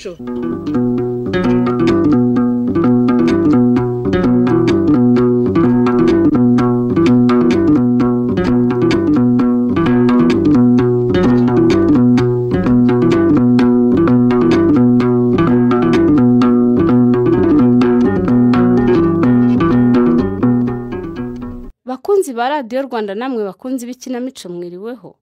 ikinamico. Bakunzi ba Radio Rwanda namwe bakunzi b'ikinamico mwiriweho.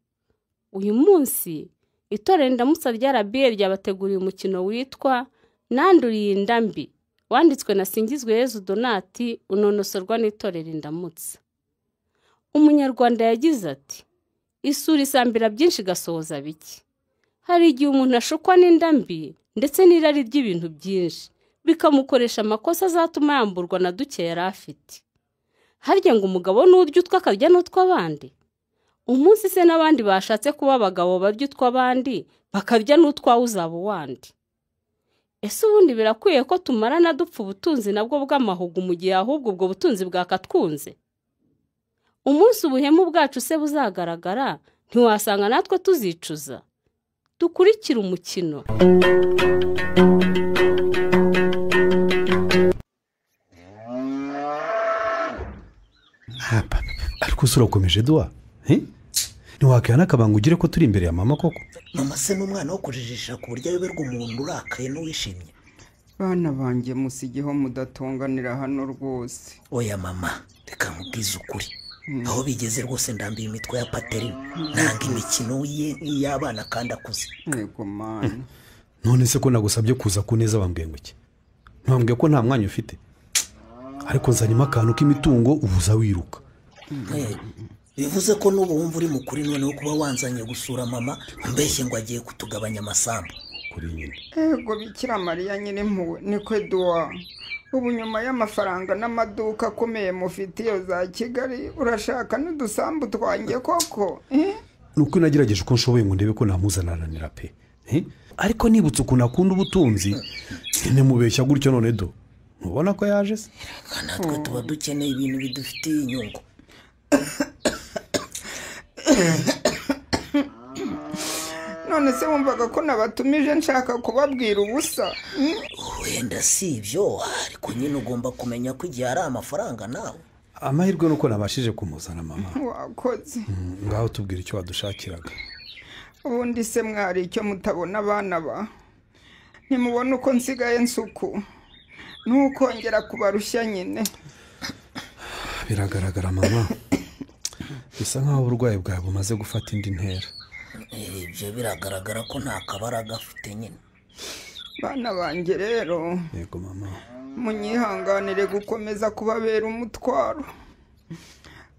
Uyu munsi itorero Indamutsa rya RBA ryabateguriye umukino witwa Nanduriye Indambi, wanditswe na Singizwe Yezu Donati, unonosorwa n'itorero Indamutsa. Umunyarwanda yagize ati: isura isambira byinshi gasohoza biki. Hari igihe umuntu ashukwa n'indambi ndetse n'irari ry'ibintu byinshi bikamukoresha amakosa azatuma yamburwa na duke yari afite. Harya ngo umugabo n'urya utwa akarya n'utw'abandi. Umunsi se n'abandi bashatse kuba abagabo barya utw'abandi bakarya n'utwawe uzaba wandi. Ese ubundi birakwiye ko tumarana dupfa ubutunzi nabwo bw'amahugu mu gihe ahubwo ubwo butunzi bwakatwunze? Umunsi ubuhemu bwacu se buzagaragara ntiwasanga natwe tuzicuza. Dukurikira umukino. Ariko urakomeje duwa ntiwakihana akabanga ugire ko turi imbere ya mama koko. Mama se n'umwana wo kujijisha ku buryo ayoberwa umuntu urakaye n'uwishimye. Bana banjye musigeho mudatonganira hano rwose. Oya mama, reka nkubwize ukuri. Aho bigeze rwose ndambiye imitwe ya Paterine. Nanga imikino ye y'abana kandi akuze. Yego mana. None se ko nagusabye kuza kuneza bambwiye ngo iki? Ntambwiye ko nta mwanya ufite. Ariko nzanyima akantu k'imitungo ubuza wiruka. Bivuze ko n'ubu wumva uri mukuri noneho kuba wanzanye gusura mama mbeshye ngo agiye kutugabanya amasambu. Kuri nyine. Ego Bikira Mariya nyine mpuwe niko duwa. Ubu nyuma y'amafaranga n'amaduka akomeye mufitiye za Kigali urashaka n'udusambu twanjye koko? Nuko nagerageje uko nshoboye ngo ndebe ko namuzanaranira pe. Ariko nibutse ukuntu akunda ubutunzi ntimubeshya gutyo none do. Mubona ko yaje se? Natwe tuba dukeneye ibintu bidufitiye inyungu. None se wumvaga ko nabatumije nshaka kubabwira ubusa? Wenda si ibyo, ariko nyine ugomba kumenya ko igihe ari amafaranga nawe. Amahirwe nuko nabashije kumuzana mama. Wakoze. Ngaho tubwira icyo wadushakiraga. Ubundi se mwari icyo mutabona abana ba. Ntimubona uko nsigaye nsuku. Nukongera kubarushya nyine. Biragaragara mama. Bisa nkaho uburwayi bwawe bumaze gufata indi ntera. Ibyo biragaragara ko nta kabara gafite nyine. Bana banjye rero. Yego mama. Munyihanganire gukomeza kubabera umutwaro.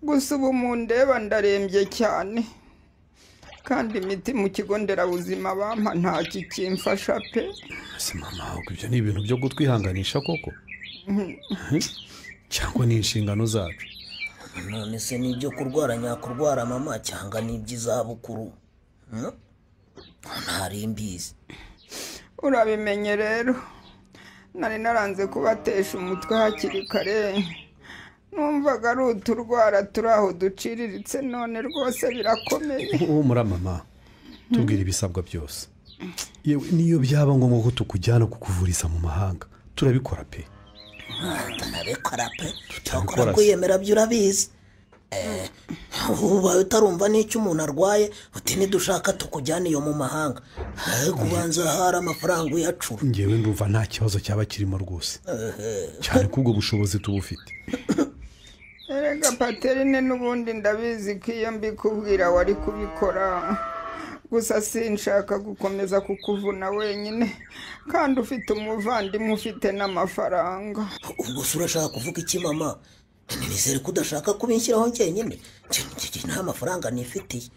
Gusa ubu mundeba ndarembye cyane. Kandi imiti mu kigo nderabuzima bampa nta kikimfasha pe. Ese mama ibyo ni ibintu byo gutwihanganisha koko? Cyangwa ni inshingano zacu? None se nibyo kurwara nyakurwara mama cyangwa n'iby'izabukuru? Ntari mbizi. Urabimenye rero. Nari naranze kubatesha umutwe hakiri kare. Numvaga ari uturwara turaho duciriritse none rwose birakomeye. Humura mama. Tubwira ibisabwa byose. Yewe niyo byaba ngombwa ko tukujyana kukuvuriza mu mahanga turabikora pe. Tunabikora pe. Tukora kwiyemera byo urabizi. Uba utarumva n'icyo umuntu arwaye uti nidushaka tukujyana iyo mu mahanga. Kubanza hari amafaranga uyacura. Ngewe ndumva nta kibazo cyaba kirimo rwose. Cyane kubwo bushobozi tubufite. Erega Paterine n'ubundi ndabizi ko iyo mbikubwira wari kubikora. Gusa sinshaka gukomeza kukuvuna wenyine kandi ufite umuvandimwe ufite n'amafaranga. Ubwo urashaka kuvuga iki mama? Nizere ko udashaka kubinshyiraho njyenyine. Nta mafaranga nifitiye.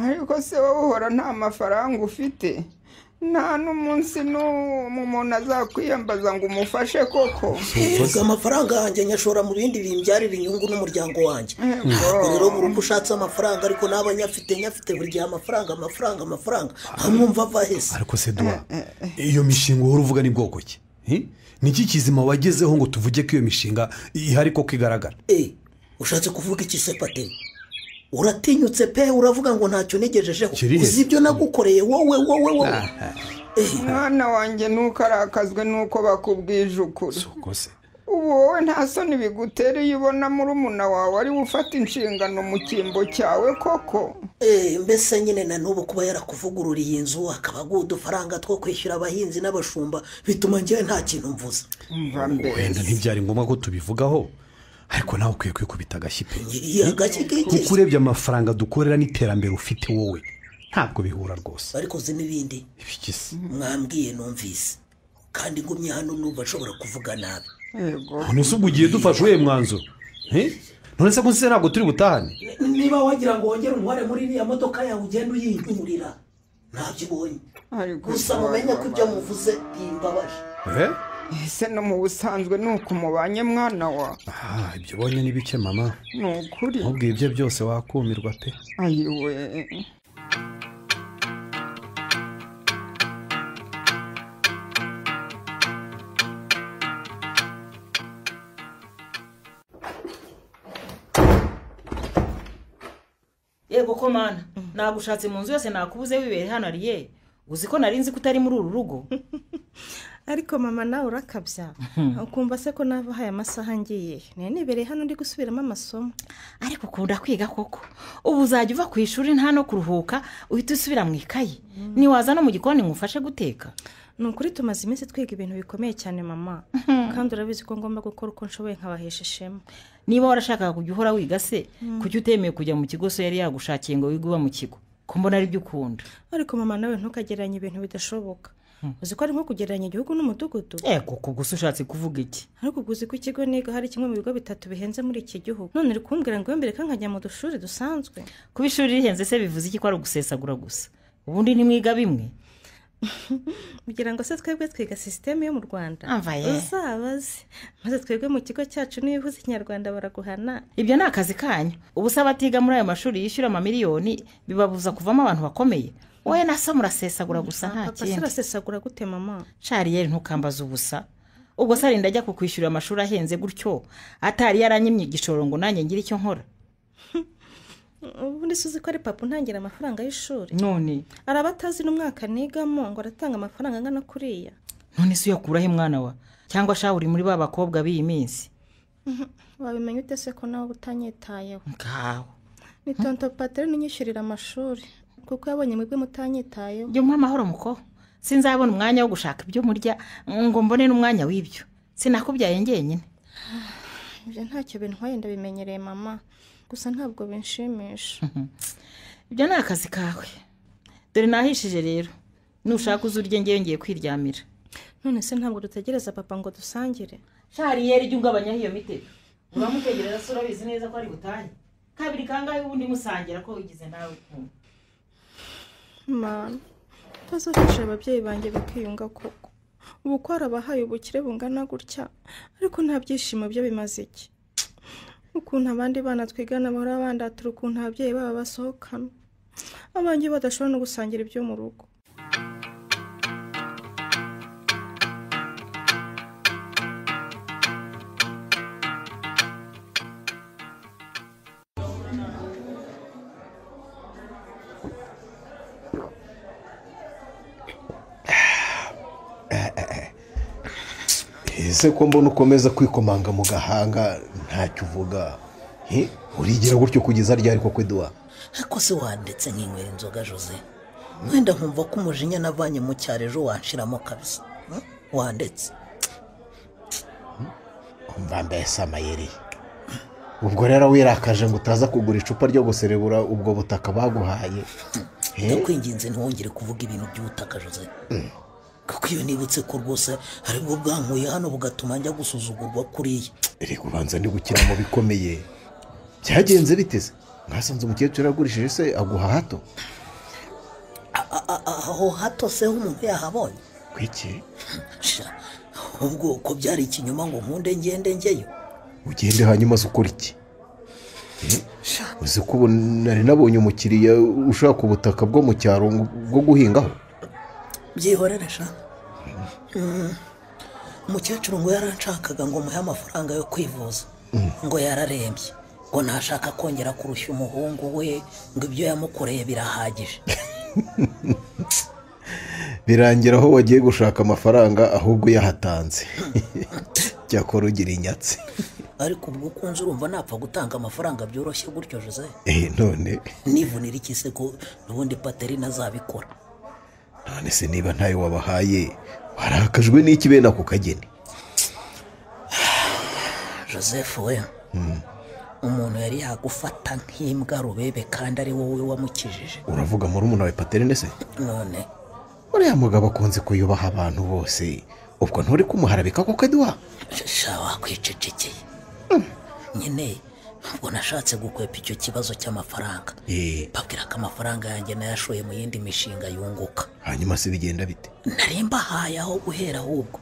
Ariko se wowe uhora nta mafaranga ufite? Nta n'umunsi n'umuntu azakwiyambaza ngo umufashe koko. Ubwo amafaranga yanjye nyashora mu bindi bimbyarira inyungu n'umuryango wanjye. Rero buri uko ushatse amafaranga ariko naba nyafite buri gihe amafaranga hamwumva ava hese. Ariko se duwa iyo mishinga uhora uvuga ni bwoko ki? Niki kizima wagezeho ngo tuvuge ko iyo mishinga ihari koko igaragara? Ushatse kuvuga iki se Paterine? Uratinyutse pe uravuga ngo ntacyo negejejeho. Uzi ibyo nagukoreye wowe. mwana wanjye ntukarakazwe nuko bakubwije ukuri soko se ubu wowe nta soni bigutera iyo ubona murumuna wawe ari ufata inshingano mu cyimbo cyawe koko mbese nyine na n'ubu kuba yarakuvugururiye inzu akaba aguha udufaranga two kwishyura abahinzi n'abashumba bituma ngewe nta kintu mvuze wenda ntibyari ngombwa ko tubivugaho ariko nawe ukwiye kwikubita agashyi pe kuko urebye amafaranga dukorera n'iterambere ufite wowe ntabwo bihura rwose ariko uzi n'ibindi mwambwiye numvise kandi ngumye hano numva ashobora kuvuga nabi none se ubwo ugiye dufashe uwuhe mwanzuro none se gusa ntabwo turi butahane niba wagira ngo wongere umubare muri iriya modoka yawe ugenda uyiyurira ntabyibonye gusa mumenye ko ibyo muvuze bimbabaje ese no mu busanzwe ni uko umubanye mwana wa ibyo ubonye ni bike mama ni ukuri ntubwiye ibyo byose wakumirwa pe ayiwe yego ko mana nagushatse mu nzu yose nakubuze wibere hano ariye uzi ko nari nzi ko utari muri uru rugo ariko mama nawe urakabya ukumva se ko navahaye amasaha ngiye nibereye hano ndi gusubiramo amasomo ariko ukunda kwiga koko ubu uzajya uva ku ishuri nta no kuruhuka uhita usubira mu ikayi niwaza no mu gikoni ngufashe guteka ni ukuri tumaze iminsi twiga ibintu bikomeye cyane mama kandi urabizi ko ngomba gukora uko nshoboye nkabahesha ishema niba warashakaga kujya uhora wiga se kuki utemeye kujya mu kigo so yari yagushakiye ngo wige uba mu kigo ko mbona ari byo ukunda ariko mama nawe ntukagereranye ibintu bidashoboka uzi ko ari nko kugereranya igihugu n'umudugudu kuko gusa ushatse kuvuga iki ariko uzi ko ikigo niga hari kimwe mu bigo bitatu bihenze muri iki gihugu none uri kumbwira ngo mbere nkajya mu dushuri dusanzwe kuba ishuri rihenze se bivuze iki ko ari ugusesagura gusa ubundi ntimwiga bimwe kugira ngo se twebwe twiga sisiteme yo mu Rwanda uzabaze maze twebwe mu kigo cyacu niba uvuze ikinyarwanda baraguhana ibyo ni akazi kanyu ubu se abatiga muri ayo mashuri yishyura amamiliyoni bibabuza kuvamo abantu bakomeye wowe na so murasesagura gusa nta kindi papa urasesagura gute mama Chariyeri ntukambaza ubusa ubwo se arinda ajya kukwishyura amashuri ahenze gutyo atari yaranyimye igishoro ngo nanjye ngire icyo nkora ubundi suzi ko ari papa untangira amafaranga y'ishuri none arabatazi n'umwaka nigamo ngo aratanga amafaranga angana kuriya none se uyakuraho mwana wa cyangwa shaho uri muri ba bakobwa b'iyi minsi wabimenya ute se ko nawe utanyitayeho ngaho ni tonto pateri ninyishyurira amashuri kuko yabonye mwebwe mutanyitayeho jya umuha amahoro muko sinzabona umwanya wo gushaka ibyo murya ngo mbone n'umwanya w'ibyo sinakubyaye njyenyine ibyo ntacyo bintwaye ndabimenyereye mama gusa ntabwo binshimisha ibyo ni akazi kawe dore nahishije rero nushaka uzurye ngewe ngiye kwiryamira none se ntabwo dutegereza papa ngo dusangire Chariyeri jya ungabanyaho iyo mitego uramutegereza se urabizi neza ko ari butahe kabiri kangahe ubundi musangira ko wigize nawe mana utazafasha ababyeyi banjye bakiyunga koko ubu ko harabahaye ubukire bungana gutya ariko nta byishimo byo bimaze iki ukuntu abandi bana twigana bahora bandatura ukuntu ababyeyi baba basohokana abanjye badashobora no gusangira ibyo mu rugo ese ko mbona ukomeza kwikomanga mu gahanga ntacyo uvuga urigira gutyo kugeza ryari koko Edouard ariko se wandetse nk'inywera inzoga Jose mwenda nkumva ko umujinya navanye mu cyaro ejo wanshiramo kabisa wandetse umva mbese amayeri ubwo rero wirakaje ngo utaza kugura icupa ryo guserebura ubwo butaka baguhaye ndakwinginze ntiwongere kuvuga ibintu by'ubutaka Jose kuko iyo nibutse ko rwose aribwo bwankuye hano bugatuma njya gusuzugurwa kuriya reka ubanza ndi gukira mu bikomeye byagenze biteze mwasanze umukecuru yagurishije se aguha hato aho hato se umuntu yahabonye kwiki ubwo uko byari ikinyuma ngo nkunde ngende ngeyo ugende hanyuma se ukora iki uzi ko nari nabonye umukiriya ushaka ubutaka bwo mu cyaro bwo guhingaho byihoreresha umukecuru ngo yaranshakaga ngo muhe amafaranga yo kwivuza ngo yararembye ngo ntashaka kongera kurushya umuhungu we ngo ibyo yamukoreye birahagije birangira aho wagiye gushaka amafaranga ahubwo yahatanze cyakora ugira inyatsi. ariko ubwo ukunze urumva napfa gutanga amafaranga byoroshye gutyo Jose. None nivunira iki se ko n'ubundi Paterina azabikora? none se niba ntayo wabahaye warakajwe n'iki bene ako kageni? Joseph we umuntu yari yagufata nk'imbwa rubebe kandi ari wowe wamukijije. Uravuga muri umuntu wawe Paterina se? None uriya mugabo akunze kuyubaha abantu bose, ubwo nturi kumuharabika koko Edouard? sha wakwicecekeye nyine ubwo nashatse gukwepa icyo kibazo cy'amafaranga. babwira ko amafaranga yanjye nayashoye mu yindi mishinga yunguka. Hanyuma se bigenda bite? nari mbahaye aho guhera ahubwo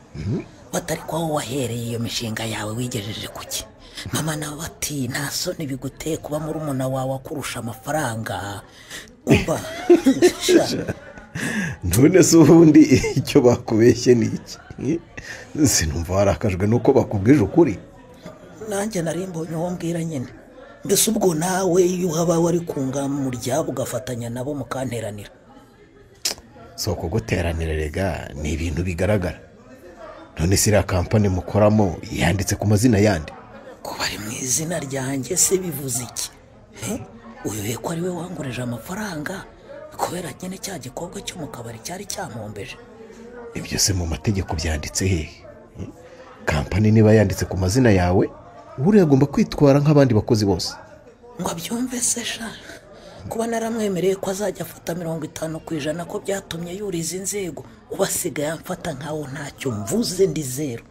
batari ko aho wahereye iyo mishinga yawe wigejeje kuki. mama nawe ati nta soni biguteye kuba muri umuna wawe akurusha amafaranga umva. none se ubundi icyo bakubeshye ni iki? sinumva warakajwe nuko bakubwije ukuri. nanjye nari mbonye uwo mbwira nyine. mbese ubwo nawe iyo uhaba wari kunga mu ryabo ugafatanya nabo mukanteranira? si ukuguteranira rega, ni ibintu bigaragara. none se iriya kampani mukoramo yanditse ku mazina yandi? kuba ari mu izina ryanjye se bivuze iki? uyoye ko ari we wangureje amafaranga kubera nyine cya gikorwa cyo mu kabari cyari cyampombeje. ibyo se mu mategeko byanditse hehe? kampani niba yanditse ku mazina yawe buriya agomba kwitwara nk'abandi bakozi bose. ngo abyumve se sha, kuba naramwemereye ko azajya afata 50% ko byatumye yuriza inzego, ubasigaye amfata nkaho ntacyo mvuze ndi zero.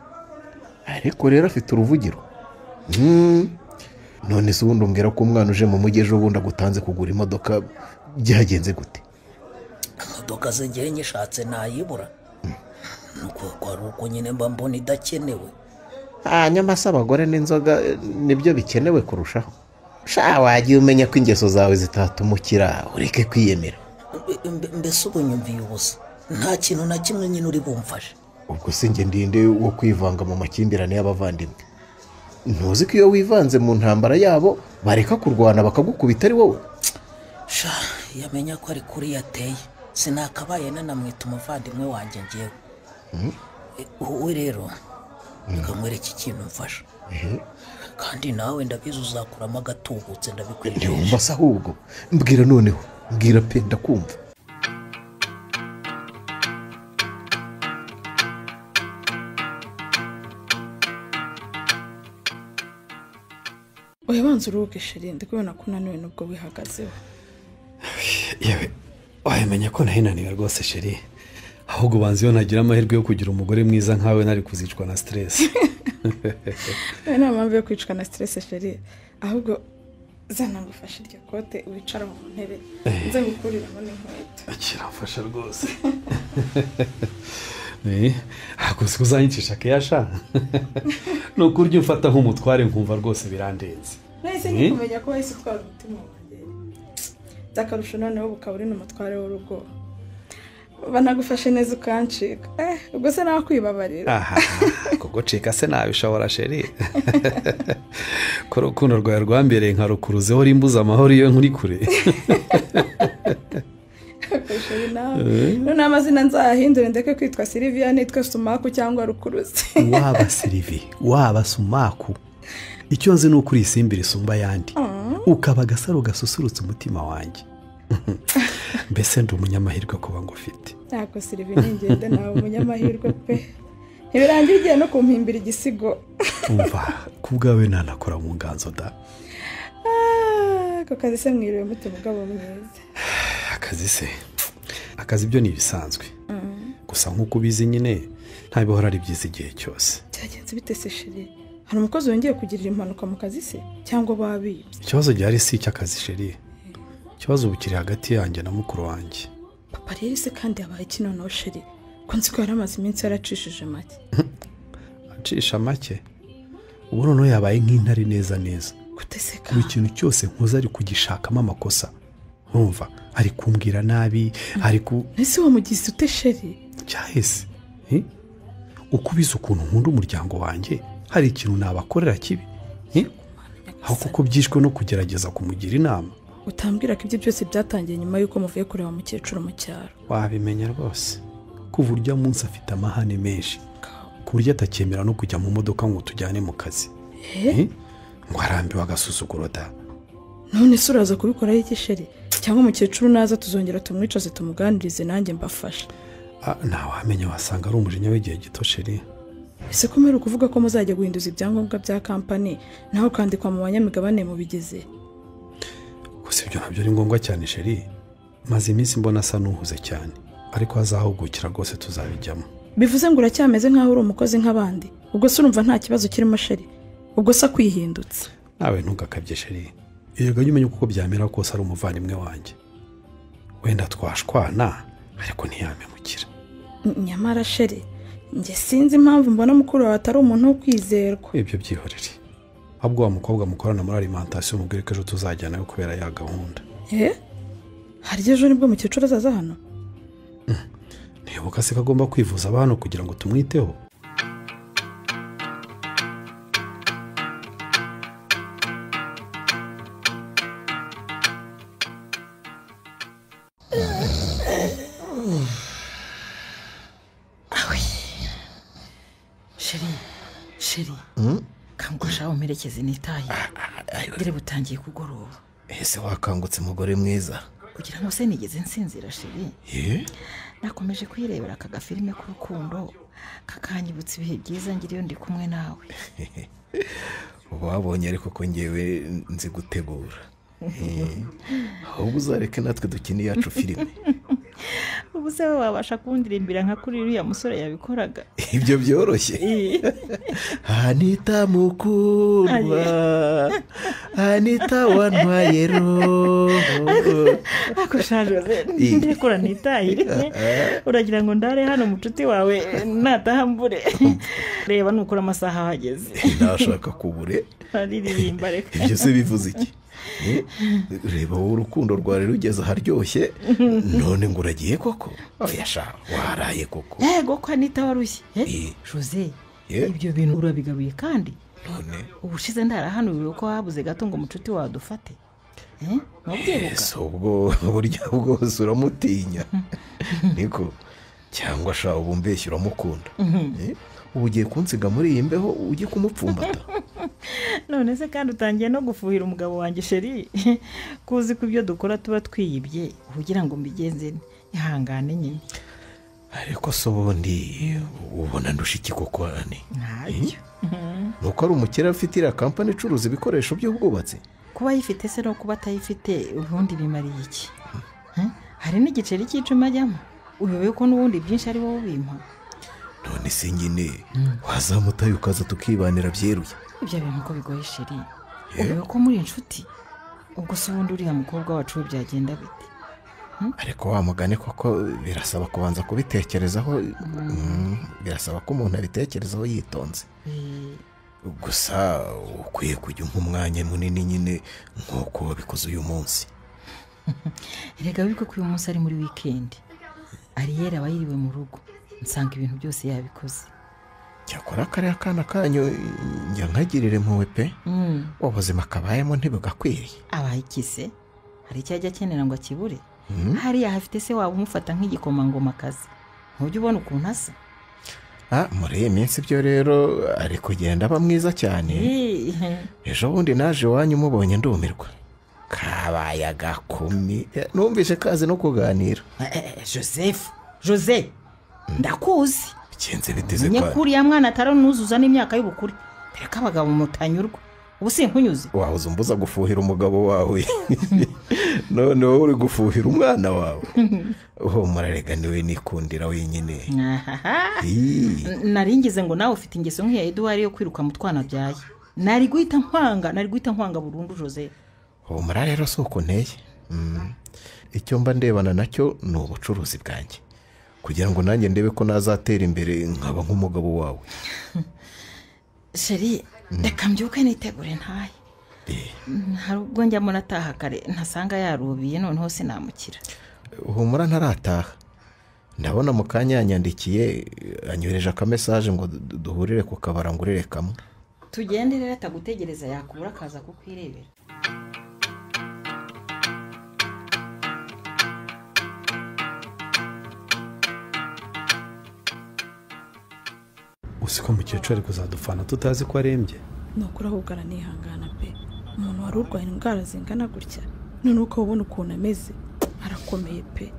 ariko rero afite uruvugiro. none se ubundi umbwira ko umwana uje mu mujyi ejo bundi agutanze kugura imodoka byagenze gute? imodoka ze ngewe nyishatse nayibura. nuko kwari uko nyine mba mbona idakenewe. nyamara se abagore n'inzoga nibyo bikenewe kurushaho. sha wagiye umenya ko ingeso zawe zitatumukira ureke kwiyemera. mbese ubu nyumviye ubusa, nta kintu na kimwe nyine uri bumfashe. ubwo se njye ndinde wo kwivanga mu makimbirane y'abavandimwe? ntuzi ko iyo wivanze mu ntambara yabo bareka kurwana bakagukubita ari wowe? sha yamenya ko ari kuri yateye sinakabaye nanamwita umuvandimwe wanjye ngewe. wowe rero ukamwereka ikintu mfasha kandi nawe ndabizi uzakuramo agatubutse ndabikwiriye. ntiwumva se ahubwo mbwira noneho, mbwira pe ndakumva. uyabanza uruhuke sheri, ndikubona ko unaniwe nubwo wihagazeho. yewe wamenye ko nahinaniwe rwose sheri, ahubwo banza iyo nagira amahirwe yo kugira umugore mwiza nkawe nari kuzicwa na stress. nta mpamvu yo kwicwa na stress sheri, ahubwo zana ngufashe iryo kote wicara mu ntebe nze ngukuriramo n'inkweto. kiramfasha rwose. hakuzi kuzanyicisha keyasha ni ukurya umfata nk'umutware nkumva rwose birandenze. nahise nkumenya ko wahise utwara umutima wanjye by'akarusho, noneho ukaba uri n'umutware w'urugo banagufashe neza ukancika. ubwo se nawe kwibabarira. kugucika se nabishobora sheri. ko urukundo rwawe rwambereye nka rukuruzeho rimbuza amahoro iyo nkuri kure. none amazina nzayahindure ndeke kwitwa Sylvia nitwe Sumaku cyangwa Rukuruzi. waba Sylvie waba Sumaku, icyo nzi ni ukuri isimbira isumba ayandi, ukaba agasaro gasusurutsa umutima wanjye. mbese ndi umunyamahirwe kuba ngufite. ntabwo Sylvie ningende nawe umunyamahirwe pe, ntibirangira igihe no kumpimbira igisigo. umva ku bwawe nanakora mu nganzo da. ako kazi se mwiriwe mute mugabo mwiza? akazi byo ni ibisanzwe, gusa nk'uko ubizi nyine ntabihora ari byiza igihe cyose. cyagenze bite se sheri? hari umukozi wongeye kugirira impanuka mu kazi se cyangwa babibye? ikibazo gihari si icy'akazi sheri, ikibazo ubu kiri hagati yanjye na mukuru wanjye. papa rero se kandi yabaye iki noneho sheri, ko nzi ko yari amaze iminsi yaracishije make. acisha make? ubu noneho yabaye nk'intare neza neza. gute se buri kintu cyose nkoze ari kugishakamo amakosa. nkumva ari kumbwira nabi, ari ese wamugize ute sheri? cyahise uko ubizi ukuntu nkunda umuryango wanjye, hari ikintu nabakorera kibi aho kuko byishwe no kugerageza kumugira inama. utambwira ko ibyo byose byatangiye nyuma y'uko muvuye kureba umukecuru mu cyaro? wabimenya rwose kuva urya munsi afite amahane menshi ku buryo atacyemera no kujya mu modoka ngo tujyane mu kazi ngo arambiwe agasuzuguro da. none se uraza kubikoraho iki sheri cyangwa umukecuru naza tuzongera tumwicaze tumuganirize nanjye mbafashe? ntawamenya wasanga ari umujinya w'igihe gito sheri. ese ko mbere kuvuga ko muzajya guhinduza ibyangombwa bya kampani naho ukandikwa mu banyamigabane mubigeze? gusa ibyo nabyo ni ngombwa cyane sheri, maze iminsi mbona asa n'uhuze cyane ariko azahugukira rwose tuzabijyamo. bivuze ngo uracyameze nk'aho uri umukozi nk'abandi? ubwo se urumva nta kibazo kirimo sheri? ubwo se akwihindutse? nawe ntugakabye sheri, yego jya umenya uko byamera kose ari umuvandimwe wanjye, wenda twashwana ariko ntiyamemukira. nyamara sheri njye sinzi impamvu mbona mukuru wawe atari umuntu wo kwizerwa. ibyo byihorere, ahubwo wa mukobwa mukorana muri alimentation mubwire ko ejo tuzajyanayo kubera ya gahunda. harya ejo nibwo mukecuru azaza hano? ntibuka se ko agomba kwivuza aba hano kugira ngo tumwiteho. sheri kangusha umperekeze nitaye dore butangiye kugoroba. ese wakangutse umugore mwiza? kugira ngo se nigeze nsinzira sheri. nakomeje kwirebera aka gafilime k'urukundo kakanyibutsa ibihe byiza ngiriyo ndi kumwe nawe. uba wabonye ariko ko ngewe nzi gutegura. ahubwo uzareke natwe dukine iyacu filime. ubu se wabasha kundirimbira nka kuri uriya musore yabikoraga? ibyo byoroshye. Anita mukundwa, Anita wantwaye roho. ako shaje ndekura nitahire uragira ngo ndare hano mucuti wawe natahambure. reba nukura amasaha hageze. nashaka kubure aririmba reka. ibyo se bivuze iki? reba wowe urukundo rwari rugeze aharyoshye none ngo uragiye koko? oya sha waraye koko. yego ko Anita warushye. Jose ibyo bintu urabigabuye kandi none ubushize ndarahanuriwe ko habuze gato ngo mucuti wawe dufate. ese ubwo burya bwose uramutinya niko cyangwa sha ubu mbeshya uramukunda? ubu ugiye kunsiga muri iyi mbeho ujye kumupfumbata? none se kandi utangiye no gufuhira umugabo wanjye sheri kuzi ko ibyo dukora tuba twiyibye ugira ngo mbigenze ihangane nyine. ariko so ubundi ubona ndusha iki koko? ntacyo nuko ari umukire afite iriya kampani icuruza ibikoresho by'ubwubatsi. kuba ayifite se no kuba atayifite ubundi bimariye iki? hari n'igiceri cy'icumi ajyamo uyobewe ko n'ubundi byinshi ari wowe ubimpa. none se nyine wazamutaye ukaza tukibanira byeruye? ibyo bintu ko bigoye sheri, uyobewe ko muri inshuti. ubwo se ubundi uriya mukobwa wacu we byagenda bite? ariko wa mugani koko birasaba kubanza kubitekerezaho. birasaba ko umuntu abitekerezaho yitonze. gusa ukwiye kujya nk'umwanya munini nyine nk'uko wabikoze uyu munsi. rega wibuke ko uyu munsi ari muri wikendi, ariyeri aba yiriwe mu rugo nsanga ibintu byose yabikoze. cyakora kariya kana kanyu njya nkagirire impuhwe pe. ubuzima kabayemo ntibugakwiriye. abaye iki se? hari icyo ajya akenera ngo akibure? hariya hafite se waba umufata nk'igikomangomakazi ntujya ubona ukuntu asa? muri iyi minsi byo rero ari kugenda aba mwiza cyane. ejo bundi naje iwanyu umubonye ndumirwa, kabaye agakumi numvise kazi no kuganira. Jose ndakuzi bigenze biteze kwa nyakuriya mwana ataranuzuza n'imyaka y'ubukure. dore ko abagabo mutanyurwa. ubu sinkunyuze wahoze umbuza gufuhira umugabo wawe none wowe uri gufuhira umwana wawe. murarega niwe nikundira wenyine. naringize ngo nawe ufite ingeso nk'iya Edouard yo kwiruka mu twana byaye. nari guhita nkwanga burundu Jose. mura rero si uko nteye. icyo mba ndebana nacyo ni ubucuruzi bwanjye kugira ngo nanjye ndebe ko nazatera imbere nkaba nk'umugabo wawe. sheri reka mbyuke nitegure ntaye. hari ubwo njyamo nataha kare ntasanga yarubiye noneho sinamukira. humura ntarataha, ndabona mu kanya yanyandikiye anyohereje akamesaje ngo duhurire ku kabarangurire kamwe. tugende rero atagutegereza yakubura akaza kukwirebera. usiko mukecuru ari kuzadupfana tutazi ko arembye. ni ukuri ahubwo aranihangana pe, umuntu wari urwaye indwara zingana gutya none ukabona ukuntu ameze arakomeye pe.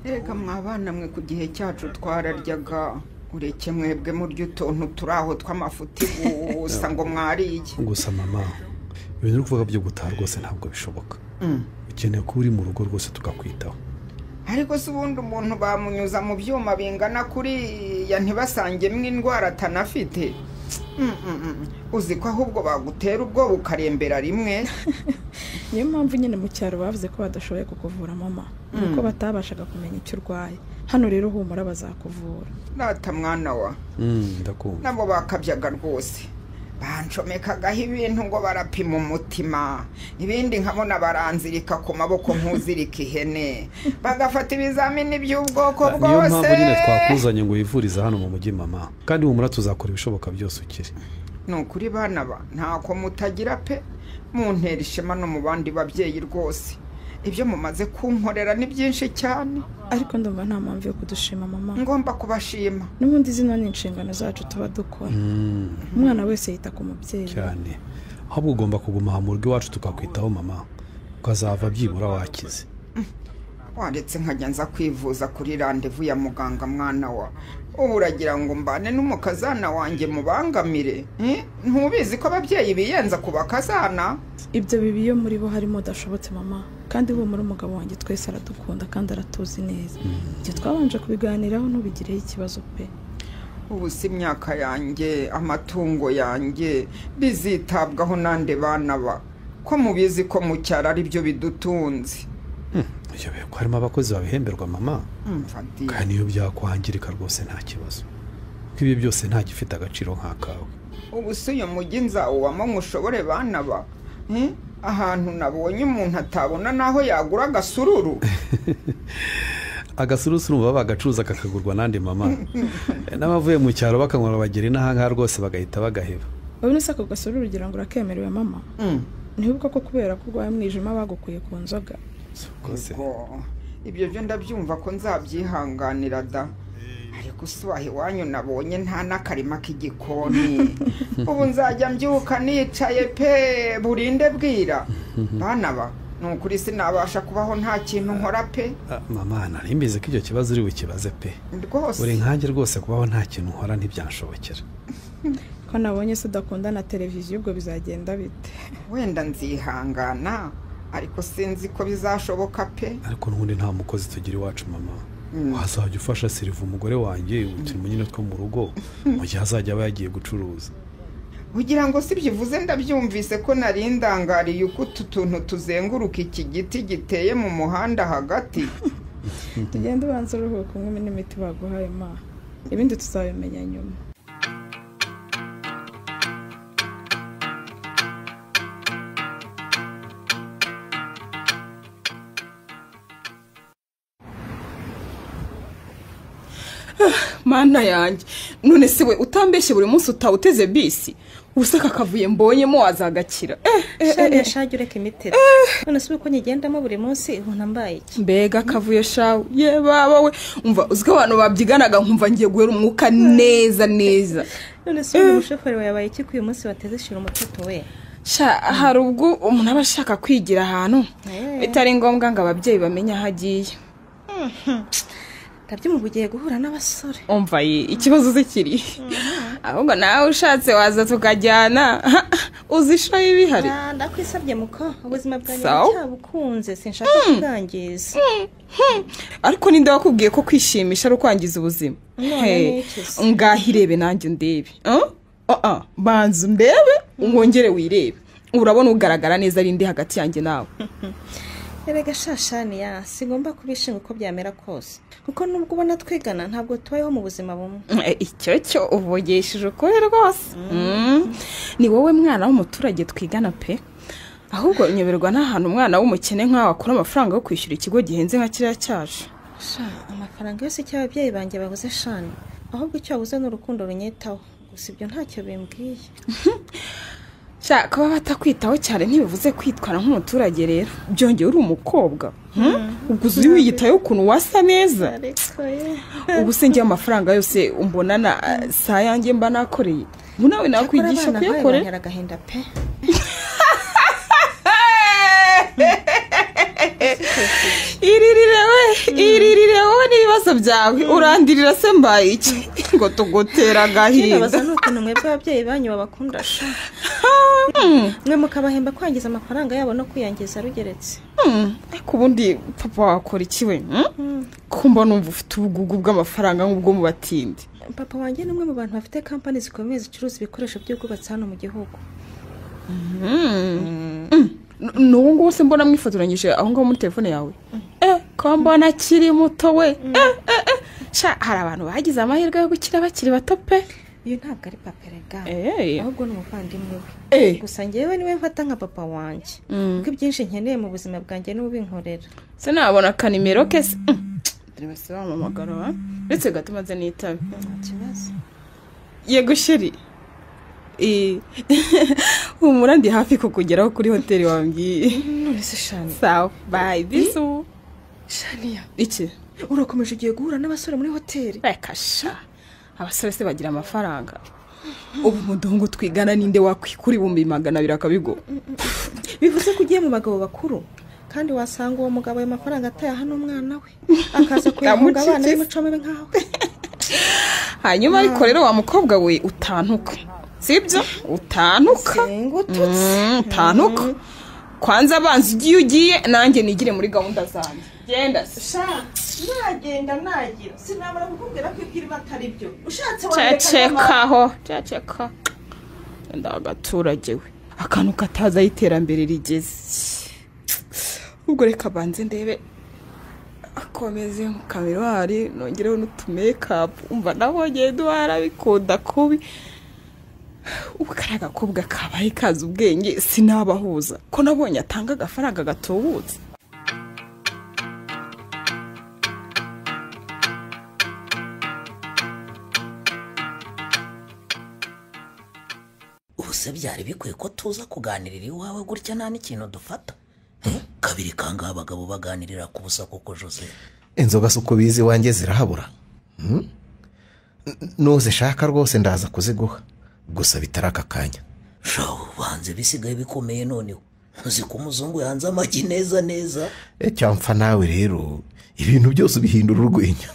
reka mwabana mwe ku gihe cyacu twararyaga, ureke mwebwe murya utuntu turi aho tw'amafuti gusa ngo mwariye. Gusa mama, ibintu uri kuvuga byo gutaha rwose ntabwo bishoboka. Ukeneye ko uri mu rugo rwose tukakwitaho. ariko se ubundi umuntu bamunyuza mu byuma bingana kuriya ntibasangemo indwara atanafite? uzi ko ahubwo bagutera ubwoba ukarembera rimwe. niyo mpamvu nyine mu cyaro bavuze ko badashoboye kukuvura mama, nuko batabashaga kumenya icyo urwaye. hano rero humura bazakuvura. Data mwana wa, ndakumva. nabo bakabyaga rwose, bancomekagaho ibintu ngo barapima umutima, ibindi nkabona baranzirika ku maboko nk'uzirika ihene, bagafata ibizamini by'ubwoko bwose. niyo mpamvu nyine twakuzanye ngo wivurize hano mu mujyi mama, kandi humura tuzakora ibishoboka byose ukiri. ni ukuri bana ba, ntako mutagira pe, muntera ishema no mu bandi babyeyi rwose. ibyo mumaze kunkorera ni byinshi cyane, ariko ndumva nta mpamvu yo kudushima mama. ngomba kubashima. n'ubundi zino ni inshingano zacu tuba dukora. umwana wese yita ku mubyeyi cyane, ahubwo ugomba kuguma aha mu rugo iwacu tukakwitaho mama, ukazava byibura wakize. waretse nkajya nza kwivuza kuri randevu ya muganga mwana wa, ubu uragira ngo mbane n'umukazana wanjye mubangamire? ntubizi ko ababyeyi biyenza ku bakazana? ibyo bibi iyo muri bo harimo udashobotse mama, kandi ubu muri umugabo wanjye twese aradukunda kandi aratuzi neza. ibyo twabanje kubiganiraho ntubigireho ikibazo pe. ubu si imyaka yanjye, amatungo yanjye bizitabwaho nande bana ba, ko mubizi ko mu cyaro ari byo bidutunze. ibyo ko harimo abakozi babihemberwa mama, kandi iyo byakwangirika rwose nta kibazo, nk'ibyo byose nta gifite agaciro nk'akawe. ubu si uyu mujyi nzawubamo mushobore bana ba, ahantu nabonye umuntu atabona naho yagura agasururu. agasururu baba bagacuruza kakagurwa n'andi mama, n'abavuye mu cyaro bakanywa bagera inahangaha rwose bagahita bagaheba. wowe nese ako gasururu ugira ngo urakemerewe mama? ntibwo ko kubera ko urwaye umwijima bagukuye ku nzoga? ibyo byo ndabyumva ko nzabyihanganira da, ariko usubaha iwanyu nabonye nta n'akarima k'igikoni. ubu nzajya mbyuka nicaye pe burinde bwira. bana ba, ni ukuri sinabasha kubaho nta kintu nkora pe. mama nari mbizi ko icyo kibazo uri bukibaze pe rwose. uri nkanjye rwose kubaho nta kintu nkora ntibyanshobokera. ko nabonye se udakunda na televiziyo, ubwo bizagenda bite? wenda nzihangana, ariko sinzi ko bizashoboka pe. ariko n'ubundi nta mukozi tugira iwacu mama, wazajya ufasha Siriva umugore wanjye uturimo nyine two mu rugo mu gihe azajya aba yagiye gucuruza. ugira ngo si byivuze ndabyumvise ko nari ndangariye uko utu tuntu tuzenguruka iki giti giteye mu muhanda hagati. tugende ubanza uruhuka umwe n'imiti baguhaye ma, ibindi tuzabimenya nyuma. mana yanjye, none se we utambeshye buri munsi utawuteze bisi, ubusaka kavuye mbonyemo wazagakira. shage ureka imitero, none se uko nyigendamo buri munsi ubona mbaye iki? mbega kavuye shawe, ye baba we, umva uziko abantu babyiganaga nkumva ngiye guhera umwuka neza neza. none se umushoferi wawe yabaye iki ko uyu munsi wateze shira umuteto we? hari ubwo umuntu aba ashaka kwigira ahantu bitari ngombwa ngo ababyeyi bamenye aho agiye. ndabyumva ugiye guhura n'abasore. umva ikibazo zikiri ahubwo nawe ushatse waza tukajyana, uzishoye ibihari. ndakwisabye muko, ubuzima bwanjye cyabukunze sinshaka kubwangiza. ariko ninde wakubwiye ko kwishimisha ari ukwangiza ubuzima? ngahirebe nanjye ndebe. banza ndebe wongere wirebe, urabona ugaragara neza ari ndi hagati yanjye nawe. erega shashani ya sigomba kubishinga uko byamera kose, kuko nubwo ubona twigana ntabwo tubayeho mu buzima bumwe. icyo cyo uvugishije ukuri rwose. ni wowe mwana w'umuturage twigana pe, ahubwo unyoberwa n'ahantu umwana w'umukene nk'aho akura amafaranga yo kwishyura ikigo gihenze nka kiriya cyaje. amafaranga yose icyo ababyeyi banjye babuze shani, ahubwo icyo babuze ni urukundo runyitaho, gusa ibyo ntacyo bimbwiye. kuba batakwitaho cyane ntibivuze kwitwara nk'umuturage rero, byongeye uri umukobwa. ubwo uzi wiyitayeho ukuntu wasa neza ubu se njye amafaranga yose umbonana saa yanjye mba nakoreye ubu nawe nakwigisha kuyakorera agahinda pe iririre wowe n'ibibazo byawe urandirira se mbaye iki ngo tugutera agahinda kinabaza n'ukuntu mwebwe ababyeyi banyu babakunda sha mwe mukabahemba kwangiza amafaranga yabo no kwiyangiza rugeretse ariko ubundi papa wakora iki we kumba numva ufite ubugugu bw'amafaranga nk'ubwo mu batindi papa wanjye ni umwe mu bantu bafite kampani zikomeye zicuruza ibikoresho by'ubwubatsi hano mu gihugu n'ubu ngubu se mbona mwifotoranyije aho ngaho muri telefone yawe ko mbona akiri muto we hari abantu bagize amahirwe yo gukira bakiri bato pe iyo ntabwo ari papa rega ahubwo ni umuvandimwe we gusa ngewe niwe mfata nka papa wanjye kuko ibyinshi nkeneye mu buzima bwanjye niwe ubinkorera se nabona akanimero ke se dore se wamamagara ndetse gato maze nitabe ikibazo yego sheri humura ndi hafi kukugeraho kuri hoteli wambwiye none se shani sawa bye bisu shaniya iki urakomeje ugiye guhura n'abasore muri hoteli reka sha abasore se bagira amafaranga ubu umuduhungu twigana ninde wakwikura 200 akabigo bivuze ko ugiye mu bagabo bakuru kandi wasanga uwo mugabo ayo mafaranga atayaha n'umwana we akaza kuyahunga abana b'imico mibi nkawe hanyuma ariko rero wa mukobwa we utantuka sibyo utantuka utanuka kwanza abanza ugiye nanjye nigire muri gahunda zanjye genda sha nagenda nagira sinabara kukubwira ko ibyo batari byo ushatse wandeka ceceka ndagaturage we akantu kataza y'iterambere rigeze ubwo reka banze ndebe akomeze mu kamerwari nongereho n'utumekapu umva nabonye duhara bikunda kubi ukaraga kobwa kabaye kaza ubwenge sinabahuza ko nabonye atanga agafaranga gatubutse ubuse byari bikwiye ko tuza kuganirira iwawe gutya nta n'ikintu dufata kabiri kangaha abagabo baganirira ku busa koko Jose inzoga suko bizi wanjye zirahabura nuzishaka rwose ndaza kuziguha gusa bitaraka kanya shaho banze bisigaye bikomeye noneho uzi ko umuzungu yanze amagi neza cyamfa nawe rero ibintu byose bihindura urwenya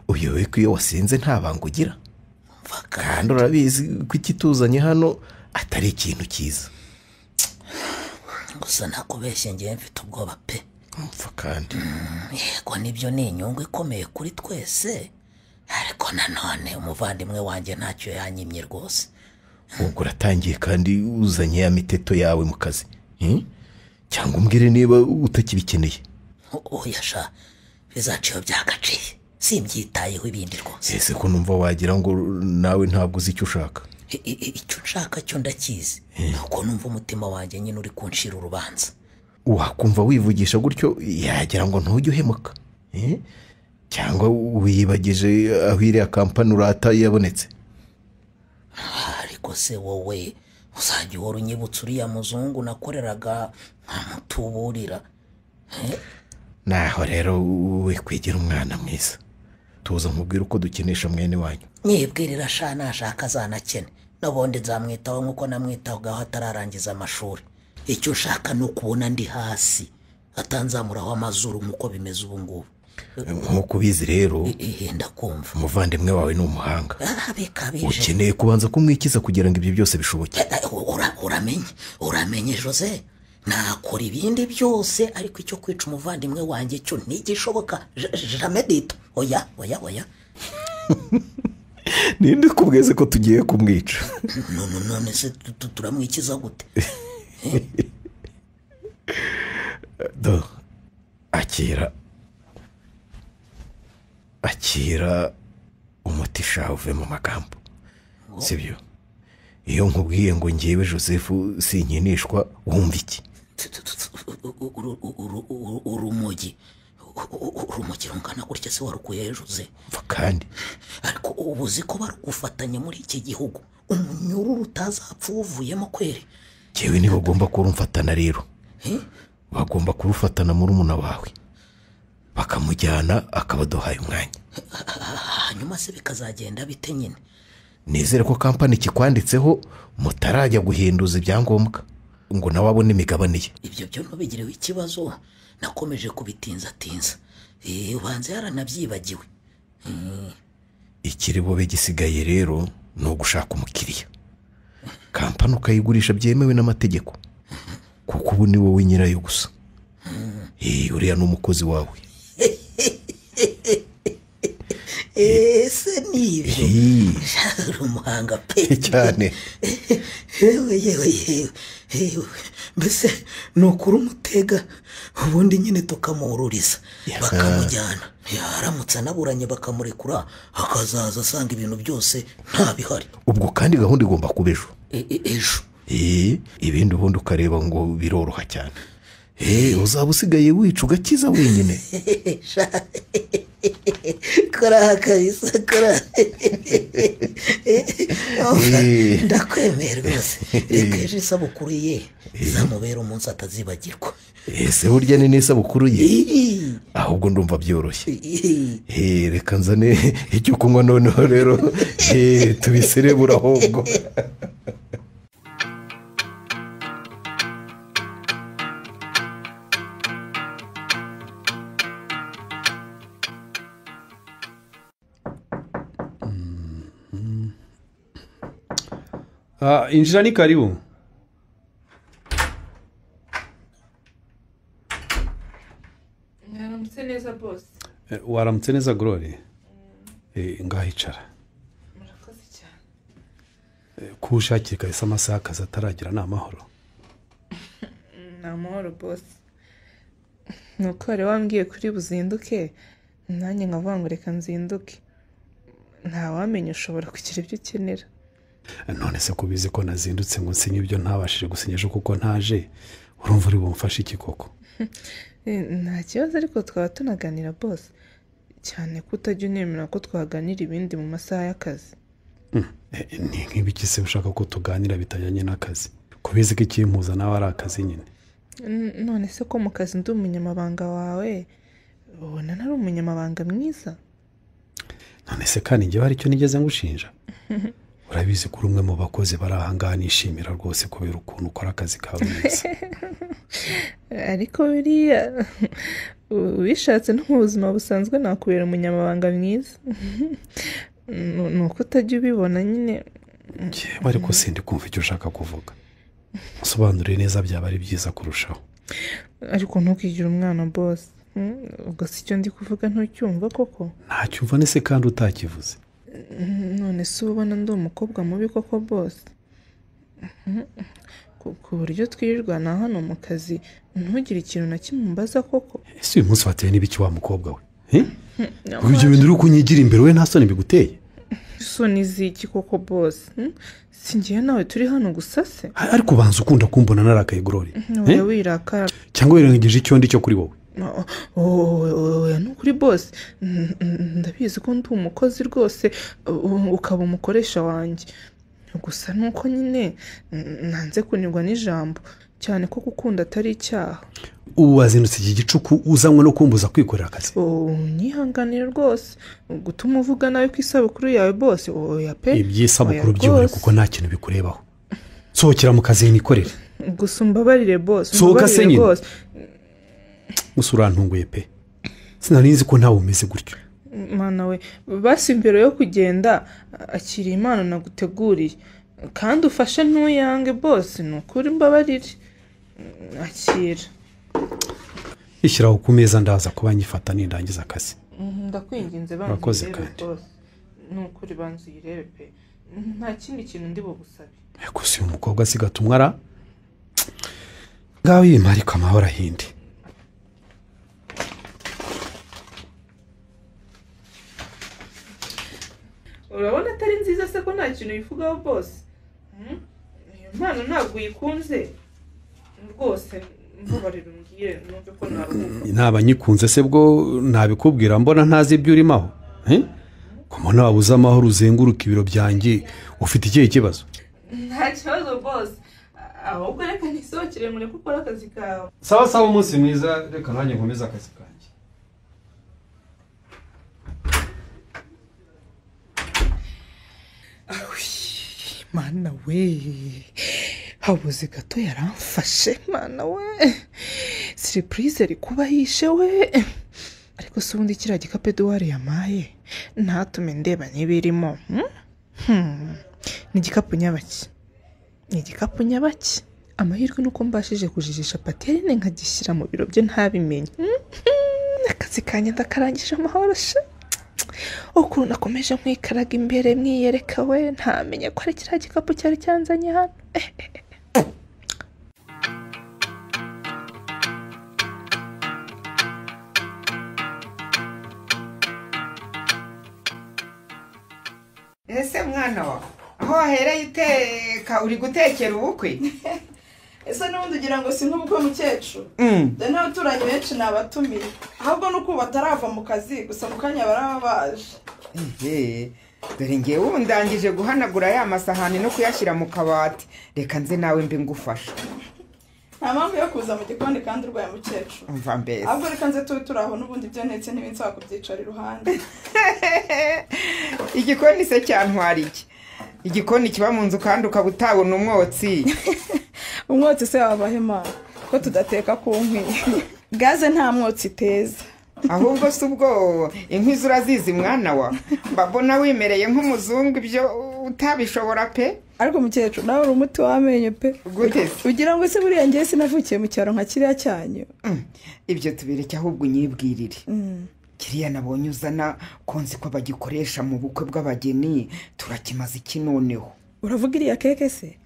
uyobe ko iyo wasinze nta banga ugira kandi urabizi ko ikituzanye hano atari ikintu cyiza gusa nakubeshye ngiye mfite ubwoba pe mpfa kandi yego nibyo ni inyungu ikomeye kuri twese ariko nanone umuvandimwe wanjye ntacyo yanyimye rwose ubwo uratangiye kandi uzanye ya miteto yawe mu kazi cyangwa umbwire niba utakibikeneye oya sha bizaciye byagaciye simbyitayeho ibindi rwose ese ko numva wagira ngo nawe ntabwo uzi icyo ushaka icyo nshaka cyo ndakizi nuko numva umutima wanjye nyine uri kunshira urubanza wakumva wivugisha gutyo yagira ngo ntujye uhemuka cyangwa wiyibagije aho iriya kampani urata yabonetse ariko se wowe uzajya uhora unyibutsa uriya muzungu nakoreraga nkamutuburira naho rero we kwigira umwana mwiza tuza nkubwira uko dukinisha mwene wanyu nyibwirira sha nashaka azanakene n'ubundi nzamwitaho nk'uko namwitaho gaho atararangiza amashuri icyo ushaka ni ukubona ndi hasi atanzamuraho amazuru nk'uko bimeze ubu ngubu nk'uko ubizi rero ndakumva umuvandimwe wawe ni umuhanga ukeneye kubanza kumwikiza kugira ngo ibyo byose bishoboke uramenye Jose nakora ibindi byose ariko icyo kwica umuvandimwe wanjye cyo ntigishoboka jamedito oya ninde kubweze ko tugiye kumwica none se turamwikiza gute akira umuti sha uve mu magambo sibyo iyo nkubwiye ngo ngiyewe Joseph sinkinishwa wumva iki urumogi rungana gutya se warukuye Jose kandi ariko ubuzi ko barugufatanya muri iki gihugu umunyururu utazapfa uvuyemo kweri jewe nibo ugomba kurumfatana rero bagomba kurufatana murumuna wawe bakamujyana akabaduhaye umwanya. hanyuma se bikazagenda bite nyine? Nizere ko kampani kikwanditseho mutarajya guhinduza ibyangombwa ngo nawe abone imigabane ye. Ibyo byo ntubigireho ikibazo, nakomeje kubitinzatinza. Ubanza yaranabyibagiwe. Ikiribobe gisigaye rero ni ugushaka umukiriya, kampani ukayigurisha byemewe n'amategeko, kuko ubu ni wowe nyirayo gusa. Uriya ni umukozi wawe. Ese nibyo uri umuhanga pe cyane. yewe mbese ni ukuri umutega ubundi nyine tukamuhururiza bakamujyana, yaramutse anaburanye bakamurekura akazaza asanga ibintu byose nta bihari. Ubwo kandi gahunda igomba kuba ejo. Ejo ibindi ubundi ukareba ngo biroroha cyane. Uzaba usigaye wica ugakiza wenyine. kora kabisa kora. Ndakwemera rwose. Reka ejo isabukuru ye izamubera umunsi atazibagirwa. Ese burya ni n'isabukuru ye? Ahubwo ndumva byoroshye. Reka nzane icyo kunywa noneho rero tubiserebura ahubwo. Injira ni karibu. Waramutse neza boss. Waramutse neza Glory. Ngaho icara. Murakoze cyane. Kushakira kahise amasaha akazi ataragira ni amahoro. Ni amahoro boss. Nuko wari wambwiye kuri buzinduke, nanjye nkavuga ngo reka nzinduke. Ntawamenya ushobora kugira ibyo ukenera. None se kubizi ko nazindutse ngo nsinye ibyo ntabashije gusinyesha kuko ntaje, urumva uri bumfashe iki koko? Nta kibazo, ariko twaba tunaganira boss, cyane ko utajya unemera ko twaganira ibindi mu masaha y'akazi. Ni nk'ibiki se ushaka ko tuganira bitajyanye n'akazi? Kubizi ko ikimpuza nawe ari akazi nyine. None se ko mu kazi ndi umunyamabanga wawe, ubona ntari umunyamabanga mwiza? None se kandi njye hari icyo nigeze ngushinja? Urabizi ko umwe mu bakozi bari ahangaha nishimira rwose kubera ukuntu ukora akazi kawe neza. Ariko buriya wishatse no mu buzima busanzwe nakubera umunyamabanga mwiza. Ni uko utajya ubibona nyine. Ariko sindi kumva icyo ushaka kuvuga. Usobanure neza byaba ari byiza kurushaho. Ariko ntukigire umwana boss. Ubwo si icyo ndi kuvuga ntucyumva koko? Ntacyumva nese kandi utakivuze. None se ubona ndi umukobwa mubi koko boss? Ku buryo twirirwana hano mu kazi ntugire ikintu na kimwe mbaza koko? Ese uyu munsi wateye n'ibiki wa mukobwa we? Ibyo bintu uri kunyigira imbere we nta soni biguteye? Soni ziki koko boss? Singiye nawe turi hano gusa se? Ariko ubanza ukunda kumbona narakaye Glory. Oya wirakara. Cyangwa wirengeje icyo ndi cyo kuri wowe? Oya nukuri boss, ndabizi ko ndi umukozi rwose ukaba umukoresha wanjye. Gusa nuko nyine nanze kunirwa n'ijambo, cyane ko gukunda atari icyaha. Ubu wazindutse iki gicuku uzanywe no kumbuza kwikorera akazi? Nyihanganire rwose gutuma uvuga nawe ku isabukuru yawe boss. Oya pe. Iby'isabukuru by'ubure kuko nta kintu bikurebaho. Sohokera mu kazi nikorera. Gusa umbabarire boss. Sohoka se nyine. Gusa urantunguye pe. Sinarinzi ko ntawe umeze gutyo. Mana we, basi imbere yo kugenda akira impano naguteguriye, kandi ufashe ntuyange boss. Ni ukuri mbabarire. Akira. Ishyiraho ku meza ndaza kuba nyifata nindangiza akazi. Ndakwinginze banze boss. Ni ukuri banze uyirebe pe. Nta kindi kintu ndi bugusabe. Gusa uyu mukobwa asigatumwa ara ngaho yima ariko amahoro ahindi. Urabona atari nziza se ko nta kintu yifugaho boss? Iyo mpano ntabwo uyikunze rwose. Mbabarira umbwire numve ko naruhuka. Ntaba nyikunze se bwo ntabikubwira mbona ntazi ibyo urimo aho. Ko nabuze amahoro uzenguruka ibiro byanjye ufite ikihe kibazo? Nta kibazo boss, ahubwo reka nisohokere mureke ukora akazi kawe. Sawa sawa, umunsi mwiza, reka nanjye nkomeze akazi kanjye. Mana we, habuze gato yaramfashe. Mana we, surprise ari kuba yishe we. Ariko se ubundi kiriya gikapu Eduwari yamaye ntatume ndeba n'ibirimo. Ni igikapu nyabaki? Ni igikapu nyabaki? Amahirwe nuko mbashije kujijisha Paterine nkagishyira mu biro bye ntabimenye. Akazi kanjye ndakarangije amahoro sha. Ukuntu nakomeje nkwikaraga imbere mwiyereka we ntamenye ko ari kiriya gikapu cyari cyanzanye hano. Ese mwana wa aho wahereye iteka uri gutekera ubukwe? Ese n'ubundi ugira ngo si nk'ubukwe mukecuru? Dore n'abaturanyi benshi nabatumiye, ahubwo nuko batarava mu kazi gusa mu kanya baraba baje. Dore ngewe ubu ndangije guhanagura ya masahani no kuyashyira mu kabati, reka nze nawe mbe ngufasha. Nta mpamvu yo kuza mu gikoni kandi urwaye mukecuru. Umva mbese ahubwo reka nze turaho n'ubundi byo ntetse ntibinsaba kubyicara iruhande. Igikoni se cyantwara iki? Igikoni kiba mu nzu kandi ukaba utabona umwotsi. Umwotsi se wabahe mana ko tudateka ku nkwi? Gaze nta mwotsi iteza. Ahubwo se ubwo inkwi zurazizi mwana wa, mbabona wimereye nk'umuzungu ibyo utabishobora pe. Ariko mukecuru nawe uri umuti w'amenyo pe. Gute? Ugira ngo se buriya ngiye sinavukiye mu cyaro nka kiriya cyanyu? Ibyo tubireke ahubwo unyibwirire. Kiriya nabonye uzana konzi ko bagikoresha mu bukwe bw'abageni, turakimaze iki noneho? Uravuga iriya keke se?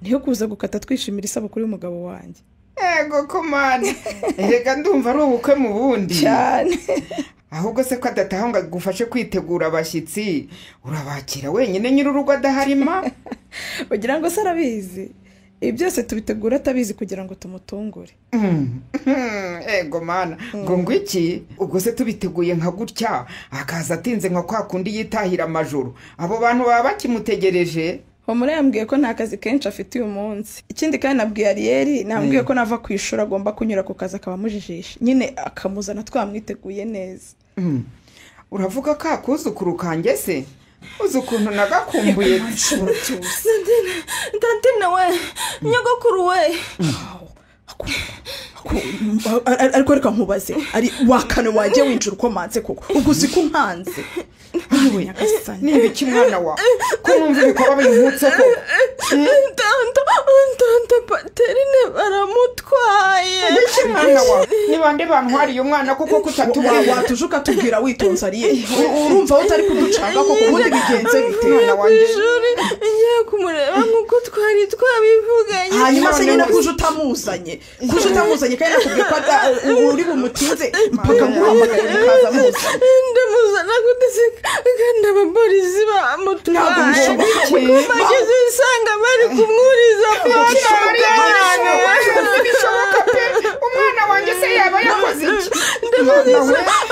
Niyo kuza gukata twishimira isabukuru y'umugabo wanjye. Ego komani, reka ndumva ari ubukwe mu bundi cyane. Ahubwo se ko adataha ngo agufashe kwitegura abashyitsi, urabakira wenyine nyir'urugo adaharima? Ugira ngo se arabizi? Ibi byose tubitegura atabizi kugira ngo tumutungure. Ego mana, ngo ngwiki? Ubwo se tubiteguye nka gutya akaza atinze nka kwa kundi yitahira amajoro, abo bantu baba bakimutegereje? Homure yambwiye ko nta kazi kenshi afite uyu munsi. Ikindi kandi nabwiye Ariel, nambwiye ko nava ku ishuri agomba kunyura ku kazi akabamujijisha, nyine akamuzana twamwiteguye neza. Uravuga ka kuzukuru kanjye se? Uzi ukuntu nagakumbuye. Ndatine we, nyogokuru we. Ariko reka nkubaze, ari wakane wanjye winjira ukomanze koko, ubwo uzi ko nkanze. Niba iki mwana wa ko numva ibikorwa binkutse ko? Tanta Paterine baramutwaye. Iki mwana wa ni bande bantwariye umwana kuko kutatubwira? Watujuka tubwira witonza Ariel. Urumva utari kuducanga koko ubundi bigenze bite? Mwana wanjye ngiye kumureba nkuko twari twabivuganye. Hanyuma se nyine kuje utamuzanye kandi nakubwiye ko uri bumutinze mpaka nguhamagaye mukaza muzanye. Ndamuzana gutese kandi abapolisi bamutwaye. Bageze isanga bari kumwuriza bishoboka pe. Umwana wanjye se yaba yakoze iki? Ndamuzi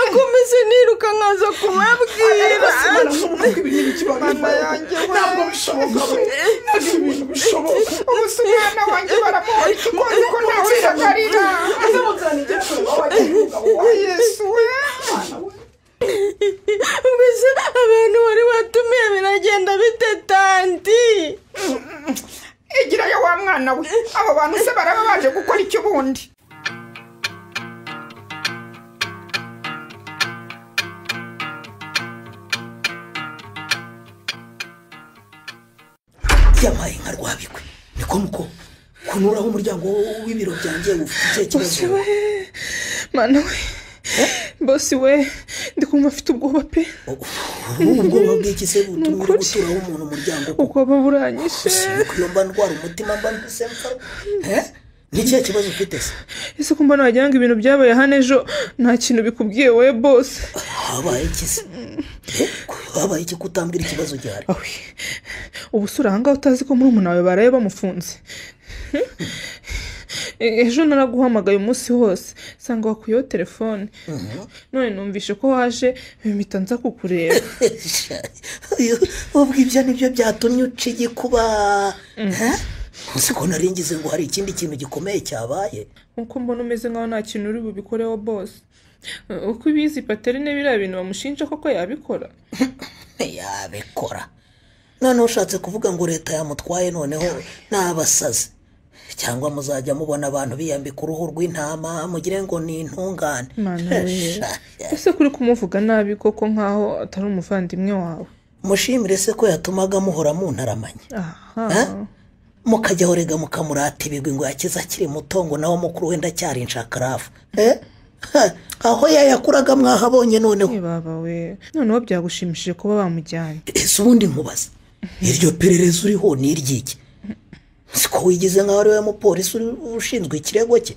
akomeze niruka nkaza kubabwira. Mama yanjye ntabwo bishoboka. Ntabwo ibintu bishoboka. Ubusa umwana wanjye baramuhora ikikozi ko ntawe uragarira. Yesu we. Ubise abantu wari watumiye biragenda bite tanti? Igirayo wa mwana we, abo bantu se baraba baje gukora icyo bundi? Yamaye nka rwabikwe, niko nuko kunuraho umuryango w'ibiro byanjye ufite ikibazo. Mana we, bosi we, ndikumva afite ubwoba pe. Ubwoba bw'iki se butumye guturaho umuntu umuryango? Uko baburanyishe. Kuyomba ndwara umutima mba ndusemfa. N'ikihe kibazo ufite se? Ese ko mbona wagira ngo ibintu byabaye hano ejo nta kintu bikubwiye we bosi? Habaye iki se? Habaye iki kutambwira ikibazo gihari? Ubu sura hanga utazi ko murumuna wawe baraye bamufunze. Ejo naraguhamagaye umunsi hose sanga wakuyeho telefone. None numvishe ko waje mpita nza kukureba. Ubwo ibyo nibyo byatumye uca igikuba. siko naringize ngo hari ikindi kintu gikomeye cyabaye. Uko mbona umeze nkaho nta kintu uri bubikoreho boss. Uko ibizi Paterine biriya bintu bamushinja koko yabikora. Yabikora. None ushatse kuvuga ngo leta yamutwaye noneho n'abasazi. Cyangwa muzajya mubona abantu biyambika uruhu rw'intama mugire ngo ni intungane. Ese kuri kumuvuga nabi koko nkaho atari umuvandimwe wawe. Mushimire se ko yatumaga muhora muntaramanye. Mukajya horega mukamurata ibigwi ngo yakiza akiri muto ngo naho mukuru wenda cyari inshakarafu. Aho yayakuraga mwahabonye noneho. Baba we noneho byagushimishije kuba bamujyanye. Ese ubundi nkubaza iryo perereza uriho ni iry'iki? Siko wigize nkaho ari we mupolisi ushinzwe ikirego cye.